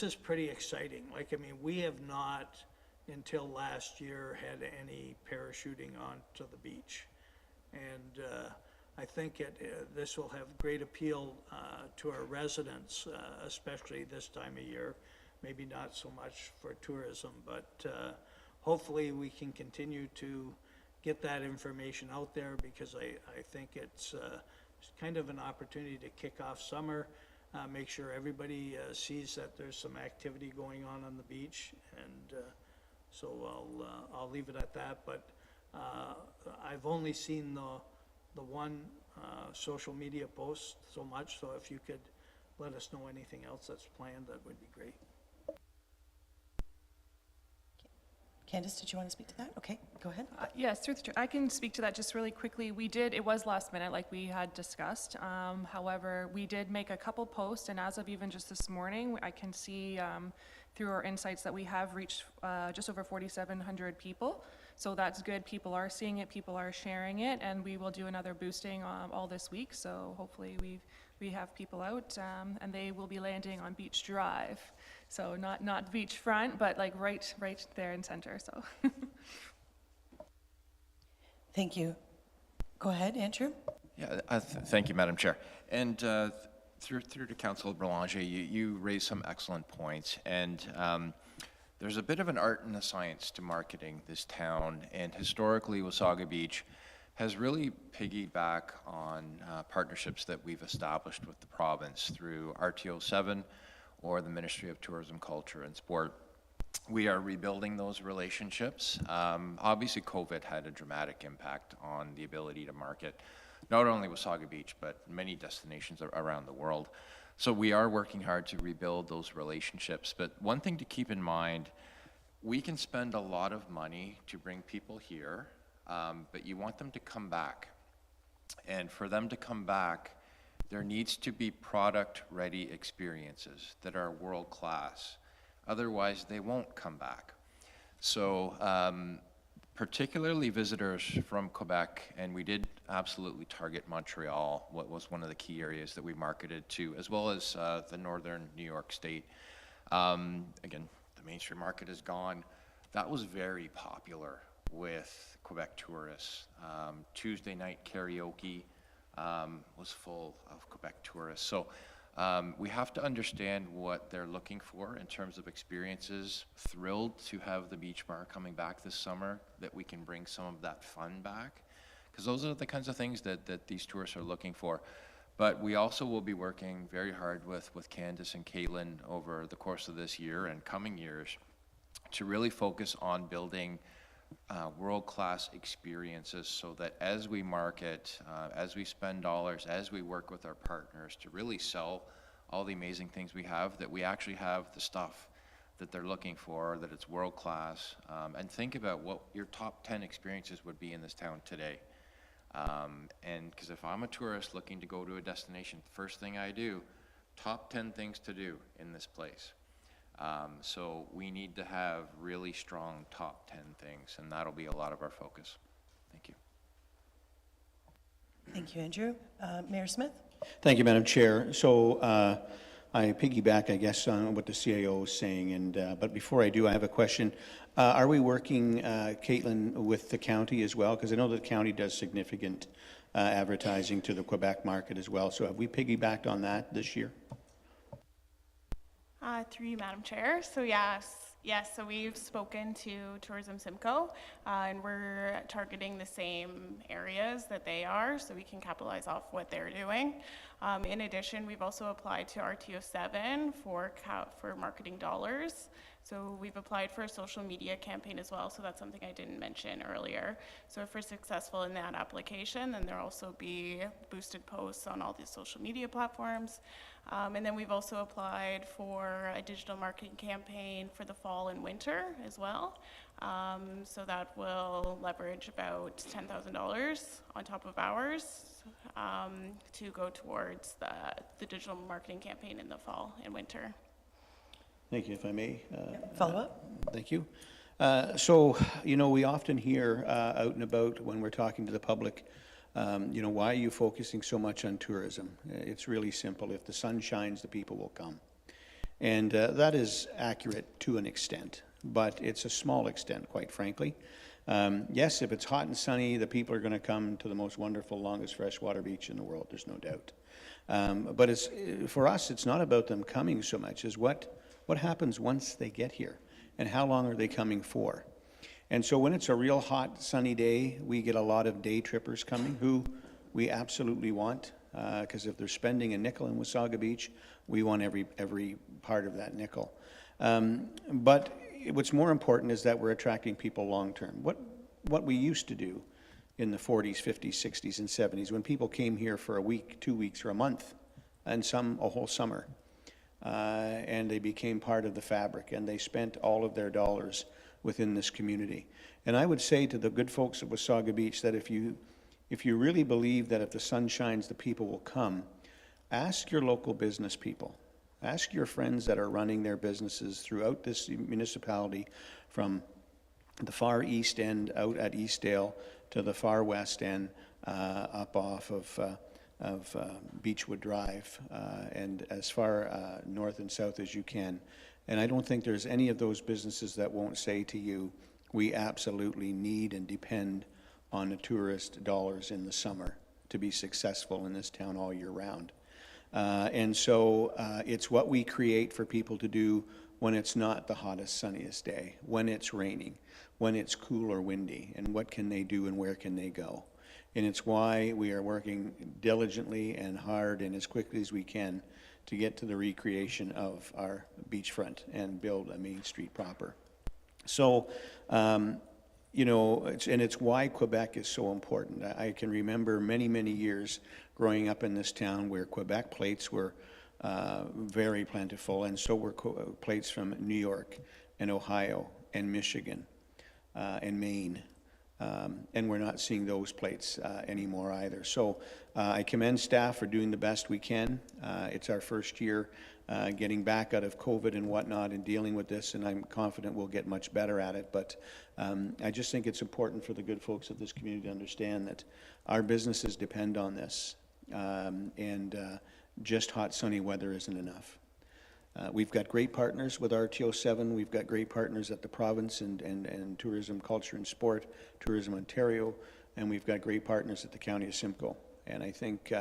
is pretty exciting. Like, I mean, we have not, until last year, had any parachuting onto the beach. And I think this will have great appeal to our residents, especially this time of year. Maybe not so much for tourism, but hopefully we can continue to get that information out there, because I think it's kind of an opportunity to kick off summer, make sure everybody sees that there's some activity going on the beach, and so I'll leave it at that. But I've only seen the one social media post so much, so if you could let us know anything else that's planned, that would be great. Candace, did you want to speak to that? Okay, go ahead. Yes, through the chair. I can speak to that just really quickly. It was last minute, like we had discussed. However, we did make a couple posts, and as of even just this morning, I can see through our insights that we have reached just over 4,700 people So that's good. People are seeing it, people are sharing it, and we will do another boosting all this week. So hopefully we have people out, and they will be landing on Beach Drive. So not beachfront, but like right there in center. So. Thank you. Go ahead, Andrew. Yeah, thank you, Madam Chair. And through to Councillor Belanger, you raised some excellent points. And there's a bit of an art and a science to marketing this town. And historically, Wasaga Beach has really piggybacked on partnerships that we've established with the province through RTO 7 or the Ministry of Tourism, Culture and Sport. We are rebuilding those relationships. Obviously, COVID had a dramatic impact on the ability to market not only Wasaga Beach, but many destinations around the world. So we are working hard to rebuild those relationships. But one thing to keep in mind, we can spend a lot of money to bring people here, but you want them to come back. And for them to come back, there needs to be product-ready experiences that are world-class. Otherwise, they won't come back. So particularly visitors from Quebec, and we did absolutely target Montreal, what was one of the key areas that we marketed to, as well as the northern New York State. Again, the Main Street Market is gone. That was very popular with Quebec tourists. Tuesday night karaoke was full of Quebec tourists. So we have to understand what they're looking for in terms of experiences. Thrilled to have the beach bar coming back this summer, that we can bring some of that fun back, because those are the kinds of things that these tourists are looking for. But we also will be working very hard with Candace and Caitlin over the course of this year and coming years to really focus on building world-class experiences, so that as we market, as we spend dollars, as we work with our partners to really sell all the amazing things we have, that we actually have the stuff that they're looking for, that it's world-class. And think about what your top 10 experiences would be in this town today. And because if I'm a tourist looking to go to a destination, first thing I do, top 10 things to do in this place. So we need to have really strong top 10 things, and that'll be a lot of our focus. Thank you. Thank you, Andrew. Mayor Smith? Thank you, Madam Chair. So I piggyback, I guess, on what the CAO is saying, and but before I do, I have a question. Are we working, Caitlin, with the county as well? Because I know the county does significant advertising to the Quebec market as well. So have we piggybacked on that this year? Through you, Madam Chair. So yes, so we've spoken to Tourism Simcoe, and we're targeting the same areas that they are, so we can capitalize off what they're doing. In addition, we've also applied to RTO 7 for marketing dollars. So we've applied for a social media campaign as well, so that's something I didn't mention earlier. So if we're successful in that application, then there'll also be boosted posts on all these social media platforms. And then we've also applied for a digital marketing campaign for the fall and winter as well. So that will leverage about $10,000 on top of ours to go towards the digital marketing campaign in the fall and winter. Thank you, if I may. Follow up? Thank you. So, you know, we often hear out and about when we're talking to the public, you know, why are you focusing so much on tourism? It's really simple. If the sun shines, the people will come. And that is accurate to an extent, but it's a small extent, quite frankly. Yes, if it's hot and sunny, the people are going to come to the most wonderful, longest freshwater beach in the world, there's no doubt. But it's, for us, it's not about them coming so much as what happens once they get here, and how long are they coming for? And so when it's a real hot, sunny day, we get a lot of day trippers coming who we absolutely want, because if they're spending a nickel in Wasaga Beach, we want every part of that nickel. But what's more important is that we're attracting people long-term. What we used to do in the 40s, 50s, 60s, and 70s, when people came here for a week, 2 weeks, or a month, and some a whole summer, and they became part of the fabric, and they spent all of their dollars within this community. And I would say to the good folks at Wasaga Beach that if you really believe that if the sun shines, the people will come, ask your local business people. Ask your friends that are running their businesses throughout this municipality, from the far east end out at Eastdale to the far west end up off of Beechwood Drive and as far north and south as you can. And I don't think there's any of those businesses that won't say to you, we absolutely need and depend on the tourist dollars in the summer to be successful in this town all year round. And so it's what we create for people to do when it's not the hottest, sunniest day, when it's raining, when it's cool or windy, and what can they do and where can they go. And it's why we are working diligently and hard and as quickly as we can to get to the recreation of our beachfront and build a Main Street proper. So, you know, it's why Quebec is so important. I can remember many, many years growing up in this town where Quebec plates were very plentiful, and so were plates from New York and Ohio and Michigan and Maine. And we're not seeing those plates anymore either. So I commend staff for doing the best we can. It's our first year getting back out of COVID and whatnot and dealing with this, and I'm confident we'll get much better at it. But I just think it's important for the good folks of this community to understand that our businesses depend on this, and just hot, sunny weather isn't enough. We've got great partners with RTO7. We've got great partners at the province and Tourism, Culture and Sport, Tourism Ontario, and we've got great partners at the County of Simcoe. And I think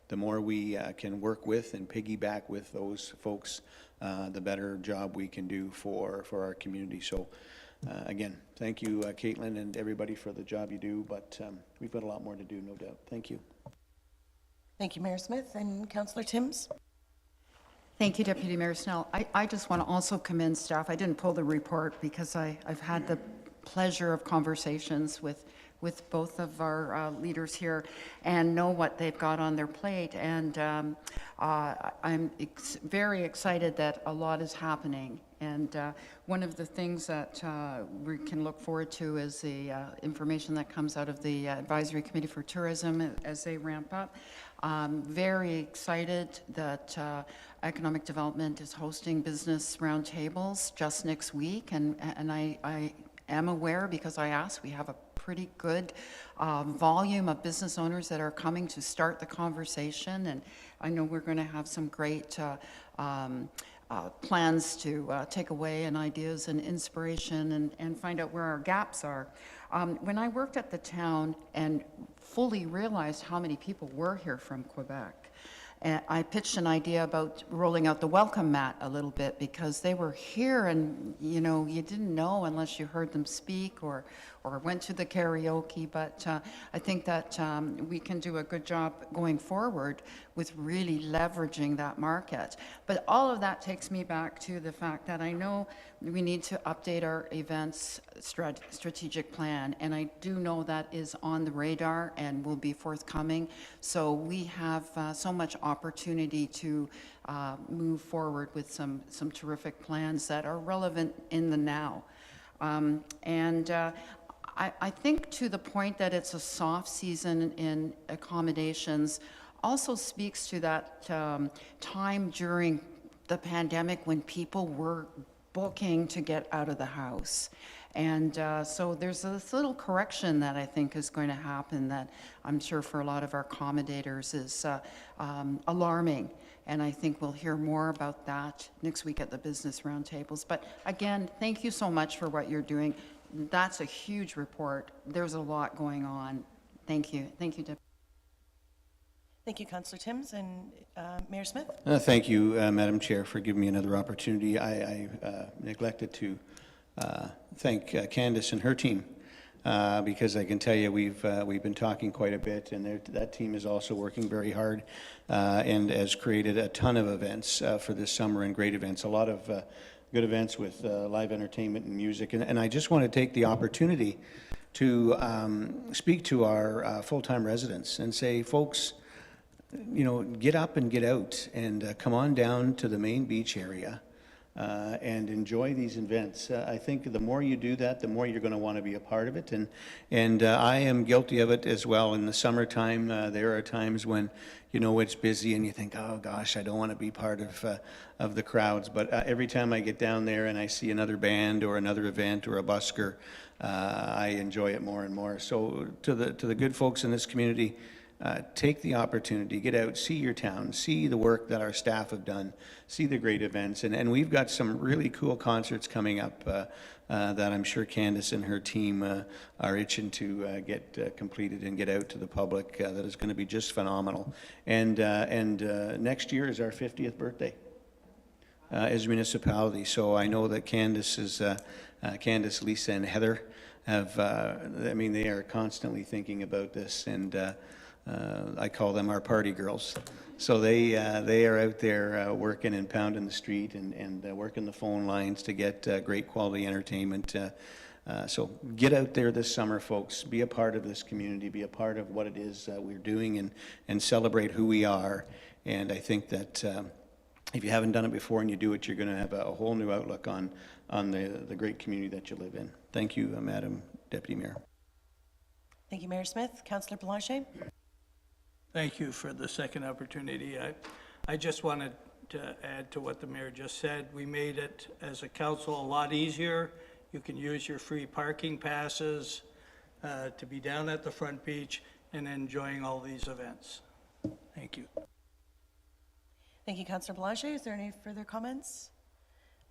the more we can work with and piggyback with those folks, the better job we can do for our community. So again, thank you, Caitlin, and everybody for the job you do, but we've got a lot more to do, no doubt. Thank you. Thank you, Mayor Smith. And Councillor Timms? Thank you, Deputy Mayor Snell. I just want to also commend staff. I didn't pull the report because I've had the pleasure of conversations with both of our leaders here and know what they've got on their plate. And I'm very excited that a lot is happening. And one of the things that we can look forward to is the information that comes out of the Advisory Committee for Tourism as they ramp up. Very excited that Economic Development is hosting business roundtables just next week, and I am aware, because I asked, we have a pretty good volume of business owners that are coming to start the conversation, and I know we're going to have some great plans to take away and ideas and inspiration and find out where our gaps are. When I worked at the town and fully realized how many people were here from Quebec, I pitched an idea about rolling out the welcome mat a little bit, because they were here and, you know, you didn't know unless you heard them speak or went to the karaoke. But I think that we can do a good job going forward with really leveraging that market. But all of that takes me back to the fact that I know we need to update our events strategic plan, and I do know that is on the radar and will be forthcoming. So we have so much opportunity to move forward with some terrific plans that are relevant in the now. I think to the point that it's a soft season in accommodations also speaks to that time during the pandemic when people were booking to get out of the house. And so there's this little correction that I think is going to happen that I'm sure for a lot of our accommodators is alarming. And I think we'll hear more about that next week at the business roundtables. But again, thank you so much for what you're doing. That's a huge report. There's a lot going on. Thank you. Thank you, Deputy. Thank you, Councillor Timms. And Mayor Smith? Thank you, Madam Chair, for giving me another opportunity. I neglected to thank Candace and her team because I can tell you we've been talking quite a bit, and that team is also working very hard and has created a ton of events for this summer, and great events, a lot of good events with live entertainment and music. And I just want to take the opportunity to speak to our full-time residents and say, folks, you know, get up and get out and come on down to the main beach area. and enjoy these events. I think the more you do that, the more you're going to want to be a part of it. And I am guilty of it as well. In the summertime, there are times when, you know, it's busy and you think, oh gosh, I don't want to be part of the crowds. But every time I get down there and I see another band or another event or a busker, I enjoy it more and more. So to the good folks in this community, take the opportunity, get out, see your town, see the work that our staff have done, see the great events. And we've got some really cool concerts coming up that I'm sure Candace and her team are itching to get completed and get out to the public. That is going to be just phenomenal. And next year is our 50th birthday as a municipality. So I know that Candace, Lisa, and Heather have, I mean, they are constantly thinking about this, and I call them our party girls. So they are out there working and pounding the street and working the phone lines to get great quality entertainment. So get out there this summer, folks. Be a part of this community. Be a part of what it is we're doing, and celebrate who we are. And I think that if you haven't done it before and you do it, you're going to have a whole new outlook on the great community that you live in. Thank you, Madam Deputy Mayor. Thank you, Mayor Smith. Councillor Blanchet? Thank you for the second opportunity. I just wanted to add to what the mayor just said. We made it as a council a lot easier. You can use your free parking passes to be down at the front beach and enjoying all these events. Thank you. Thank you, Councillor Blanchet. Is there any further comments?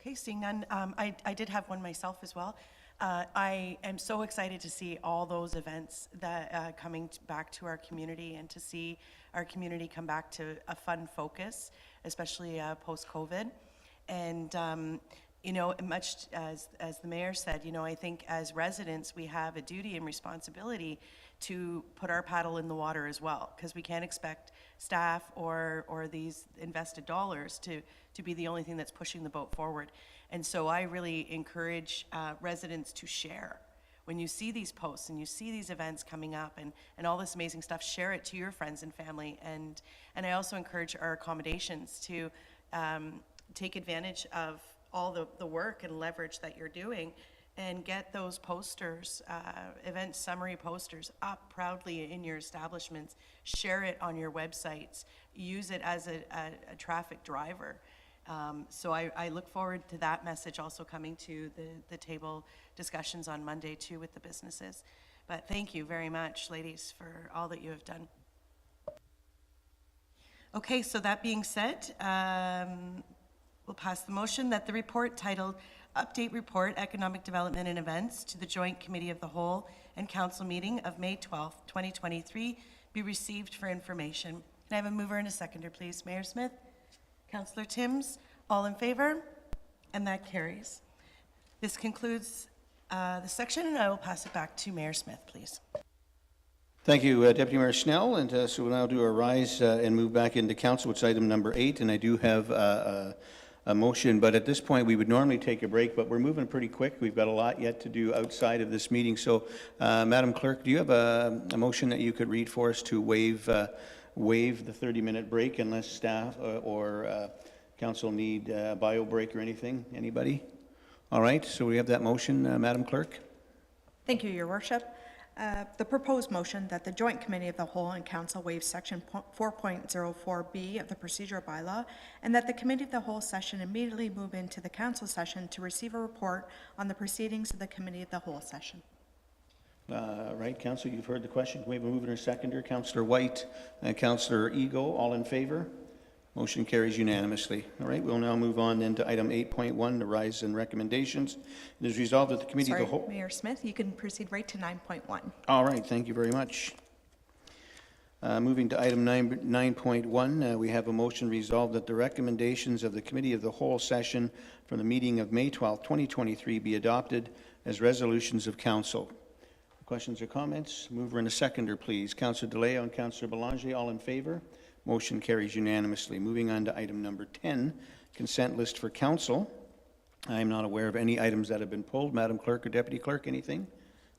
Okay, seeing none. I did have one myself as well. I am so excited to see all those events that coming back to our community, and to see our community come back to a fun focus, especially post-COVID. And you know, much as the mayor said, you know, I think as residents we have a duty and responsibility to put our paddle in the water as well, because we can't expect staff or these invested dollars to be the only thing that's pushing the boat forward. And so I really encourage residents to share. When you see these posts and you see these events coming up and all this amazing stuff, share it to your friends and family. And I also encourage our accommodations to take advantage of all the work and leverage that you're doing, and get those posters, event summary posters, up proudly in your establishments. Share it on your websites. Use it as a traffic driver. So I look forward to that message also coming to the table discussions on Monday too with the businesses. But thank you very much, ladies, for all that you have done. Okay, so that being said, we'll pass the motion that the report titled Update Report, Economic Development and Events to the Joint Committee of the Whole and Council meeting of May 12th, 2023 be received for information. Can I have a mover and a seconder, please? Mayor Smith? Councillor Timms? All in favor? And that carries. This concludes the section, and I will pass it back to Mayor Smith, please. Thank you, Deputy Mayor Schnell. And so we'll now do a rise and move back into council, which is item number 8. And I do have a motion, but at this point we would normally take a break, but we're moving pretty quick. We've got a lot yet to do outside of this meeting. So, Madam Clerk, do you have a motion that you could read for us to waive the 30-minute break unless staff or council need a bio break or anything? Anybody? All right, so we have that motion, Madam Clerk. Thank you, Your Worship. The proposed motion that the Joint Committee of the Whole and Council waive Section 4.04B of the Procedural Bylaw, and that the Committee of the Whole session immediately move into the Council session to receive a report on the proceedings of the Committee of the Whole session. Right, Council, you've heard the question. Can we have a mover and a seconder? Councillor White and Councillor Ego, all in favor? Motion carries unanimously. All right, we'll now move on then to item 8.1, the rise in recommendations. It is resolved that the Committee of the Whole... Mayor Smith, you can proceed right to 9.1. All right, thank you very much. Moving to item 9.1, we have a motion resolved that the recommendations of the Committee of the Whole session from the meeting of May 12, 2023 be adopted as resolutions of Council. Questions or comments? Mover and a seconder, please. Councillor DeLeo and Councillor Belanger, all in favor? Motion carries unanimously. Moving on to item number 10, consent list for Council. I am not aware of any items that have been pulled. Madam Clerk or Deputy Clerk, anything?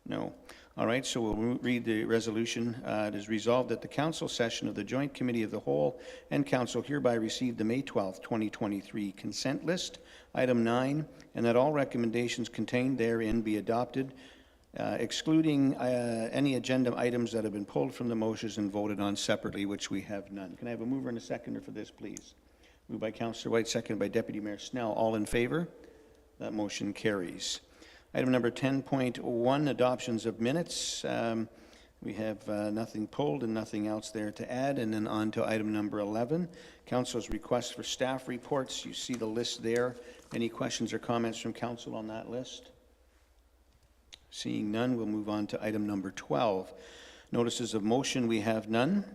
No. All right, so we'll read the resolution. It is resolved that the council session of the Joint Committee of the Whole and Council hereby received the May 12th, 2023 consent list, item 9, and that all recommendations contained therein be adopted, excluding any agenda items that have been pulled from the motions and voted on separately, which we have none. Can I have a mover and a seconder for this, please? Moved by Councillor White, seconded by Deputy Mayor Snell. All in favor? That motion carries. Item number 10.1, adoptions of minutes. We have nothing pulled and nothing else there to add. And then on to item number 11, Council's request for staff reports. You see the list there. Any questions or comments from Council on that list? Seeing none, we'll move on to item number 12. Notices of motion, we have none.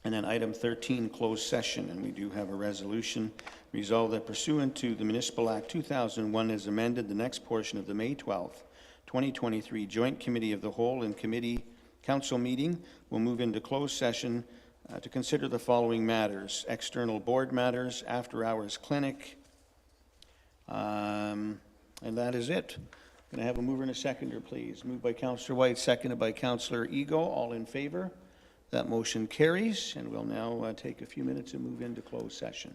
And then item 13, closed session, and we do have a resolution resolved that pursuant to the Municipal Act 2001 as amended, the next portion of the May 12th, 2023 Joint Committee of the Whole and Committee Council meeting will move into closed session to consider the following matters: external board matters, after-hours clinic, and that is it. Can I have a mover and a seconder, please? Moved by Councillor White, seconded by Councillor Ego. All in favor? That motion carries, and we'll now take a few minutes and move into closed session.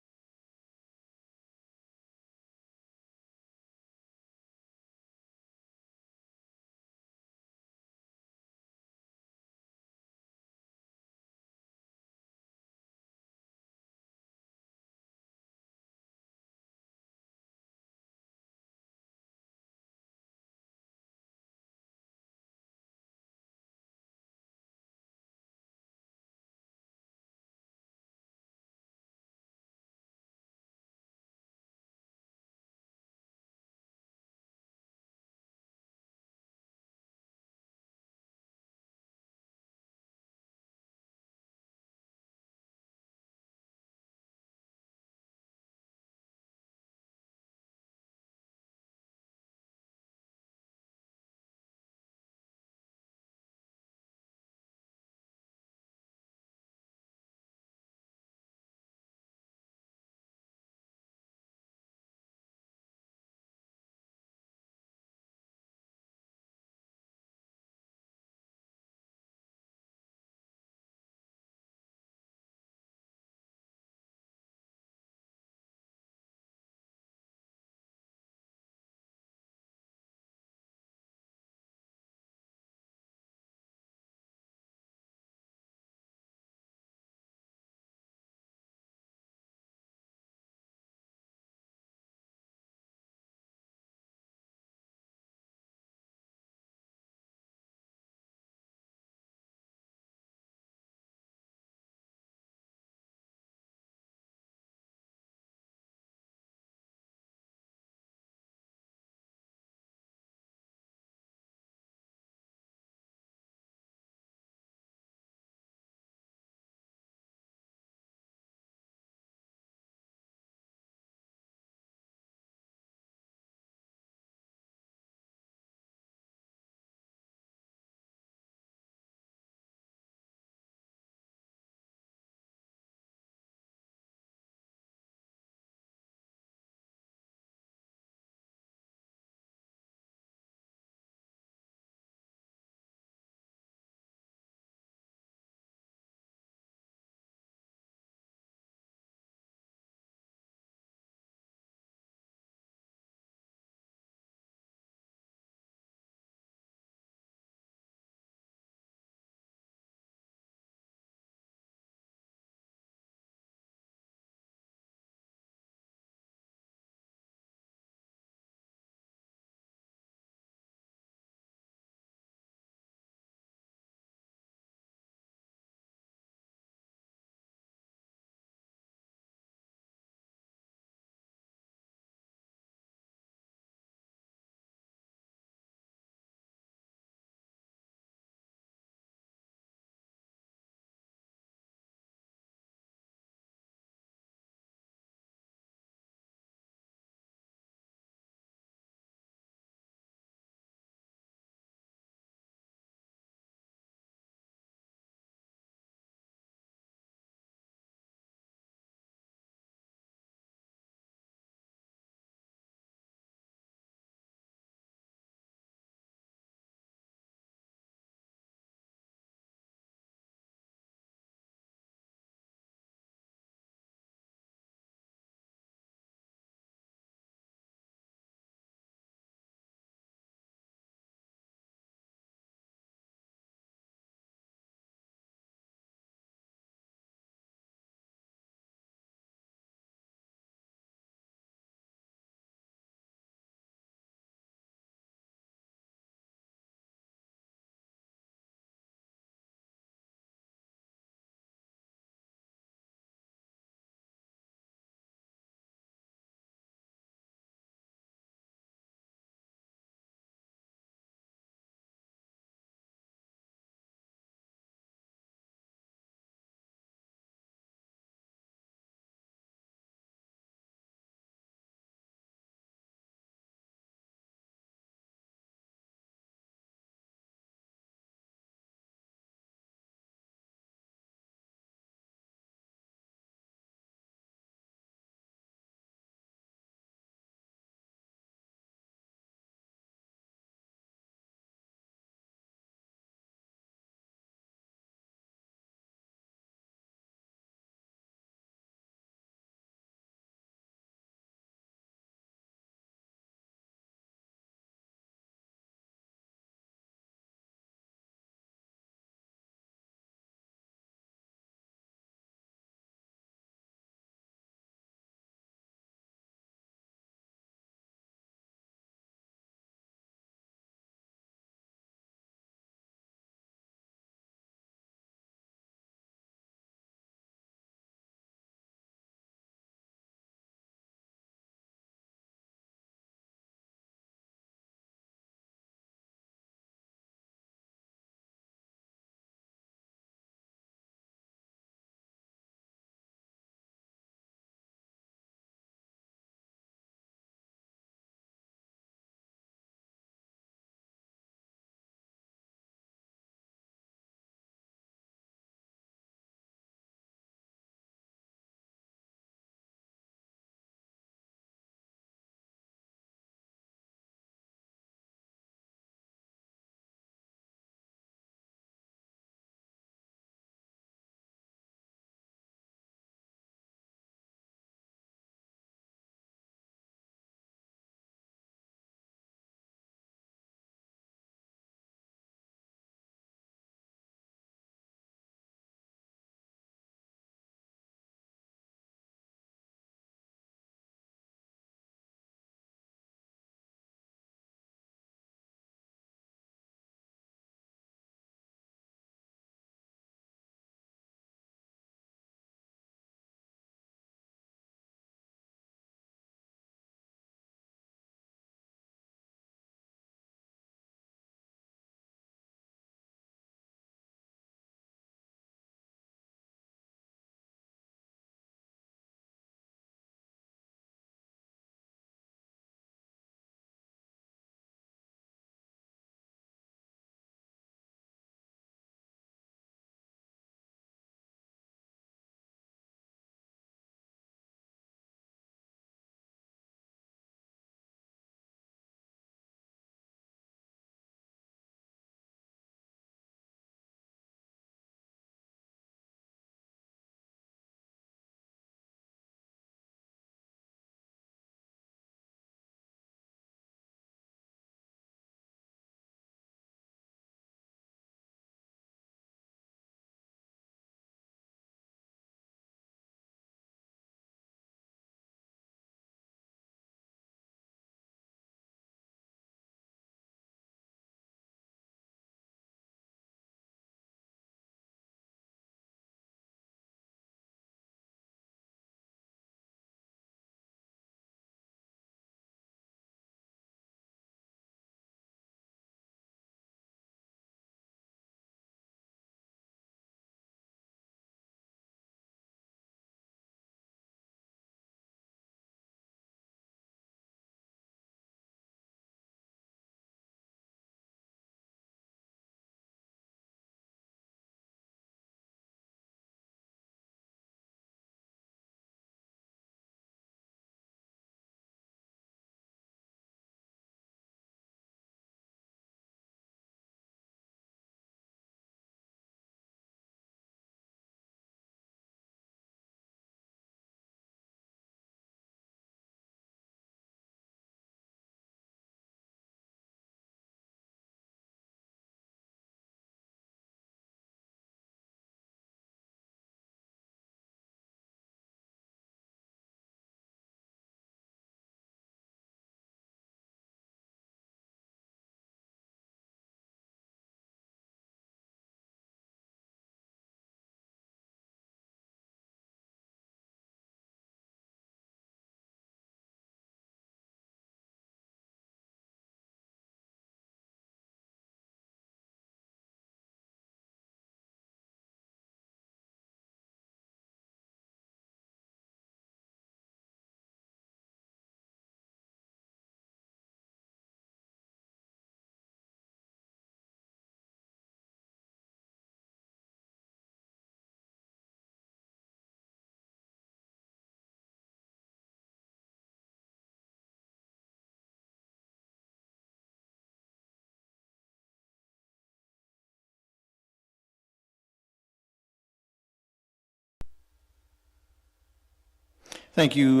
Thank you,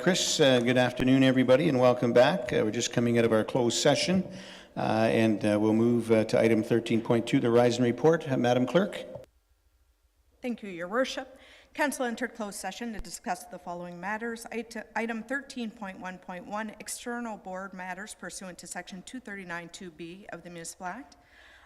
Chris. Good afternoon, everybody, and welcome back. We're just coming out of our closed session, and we'll move to item 13.2, the Horizon Report. Madam Clerk. Thank you, Your Worship. Council entered closed session to discuss the following matters. Item 13.1.1, external board matters pursuant to Section 239(2)B of the Municipal Act.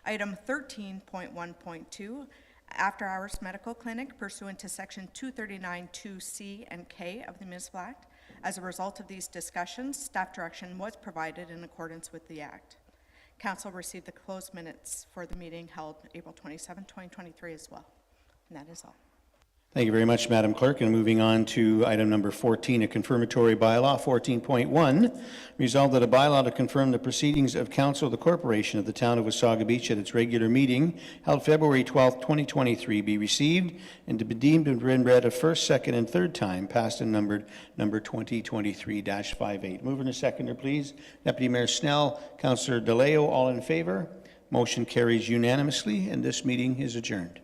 Item 13.1.2, after-hours medical clinic pursuant to Section 239(2)C and K of the Municipal Act. As a result of these discussions, staff direction was provided in accordance with the Act. Council received the closed minutes for the meeting held April 27, 2023 as well. And that is all. Thank you very much, Madam Clerk. And moving on to item number 14, a confirmatory bylaw. 14.1, resolved that a bylaw to confirm the proceedings of Council of the Corporation of the Town of Wasaga Beach at its regular meeting held February 12, 2023 be received and to be deemed and read a first, second, and third time, passed and numbered number 2023-58. Mover and a seconder, please. Deputy Mayor Snell, Councillor DeLeo, all in favor. Motion carries unanimously, and this meeting is adjourned.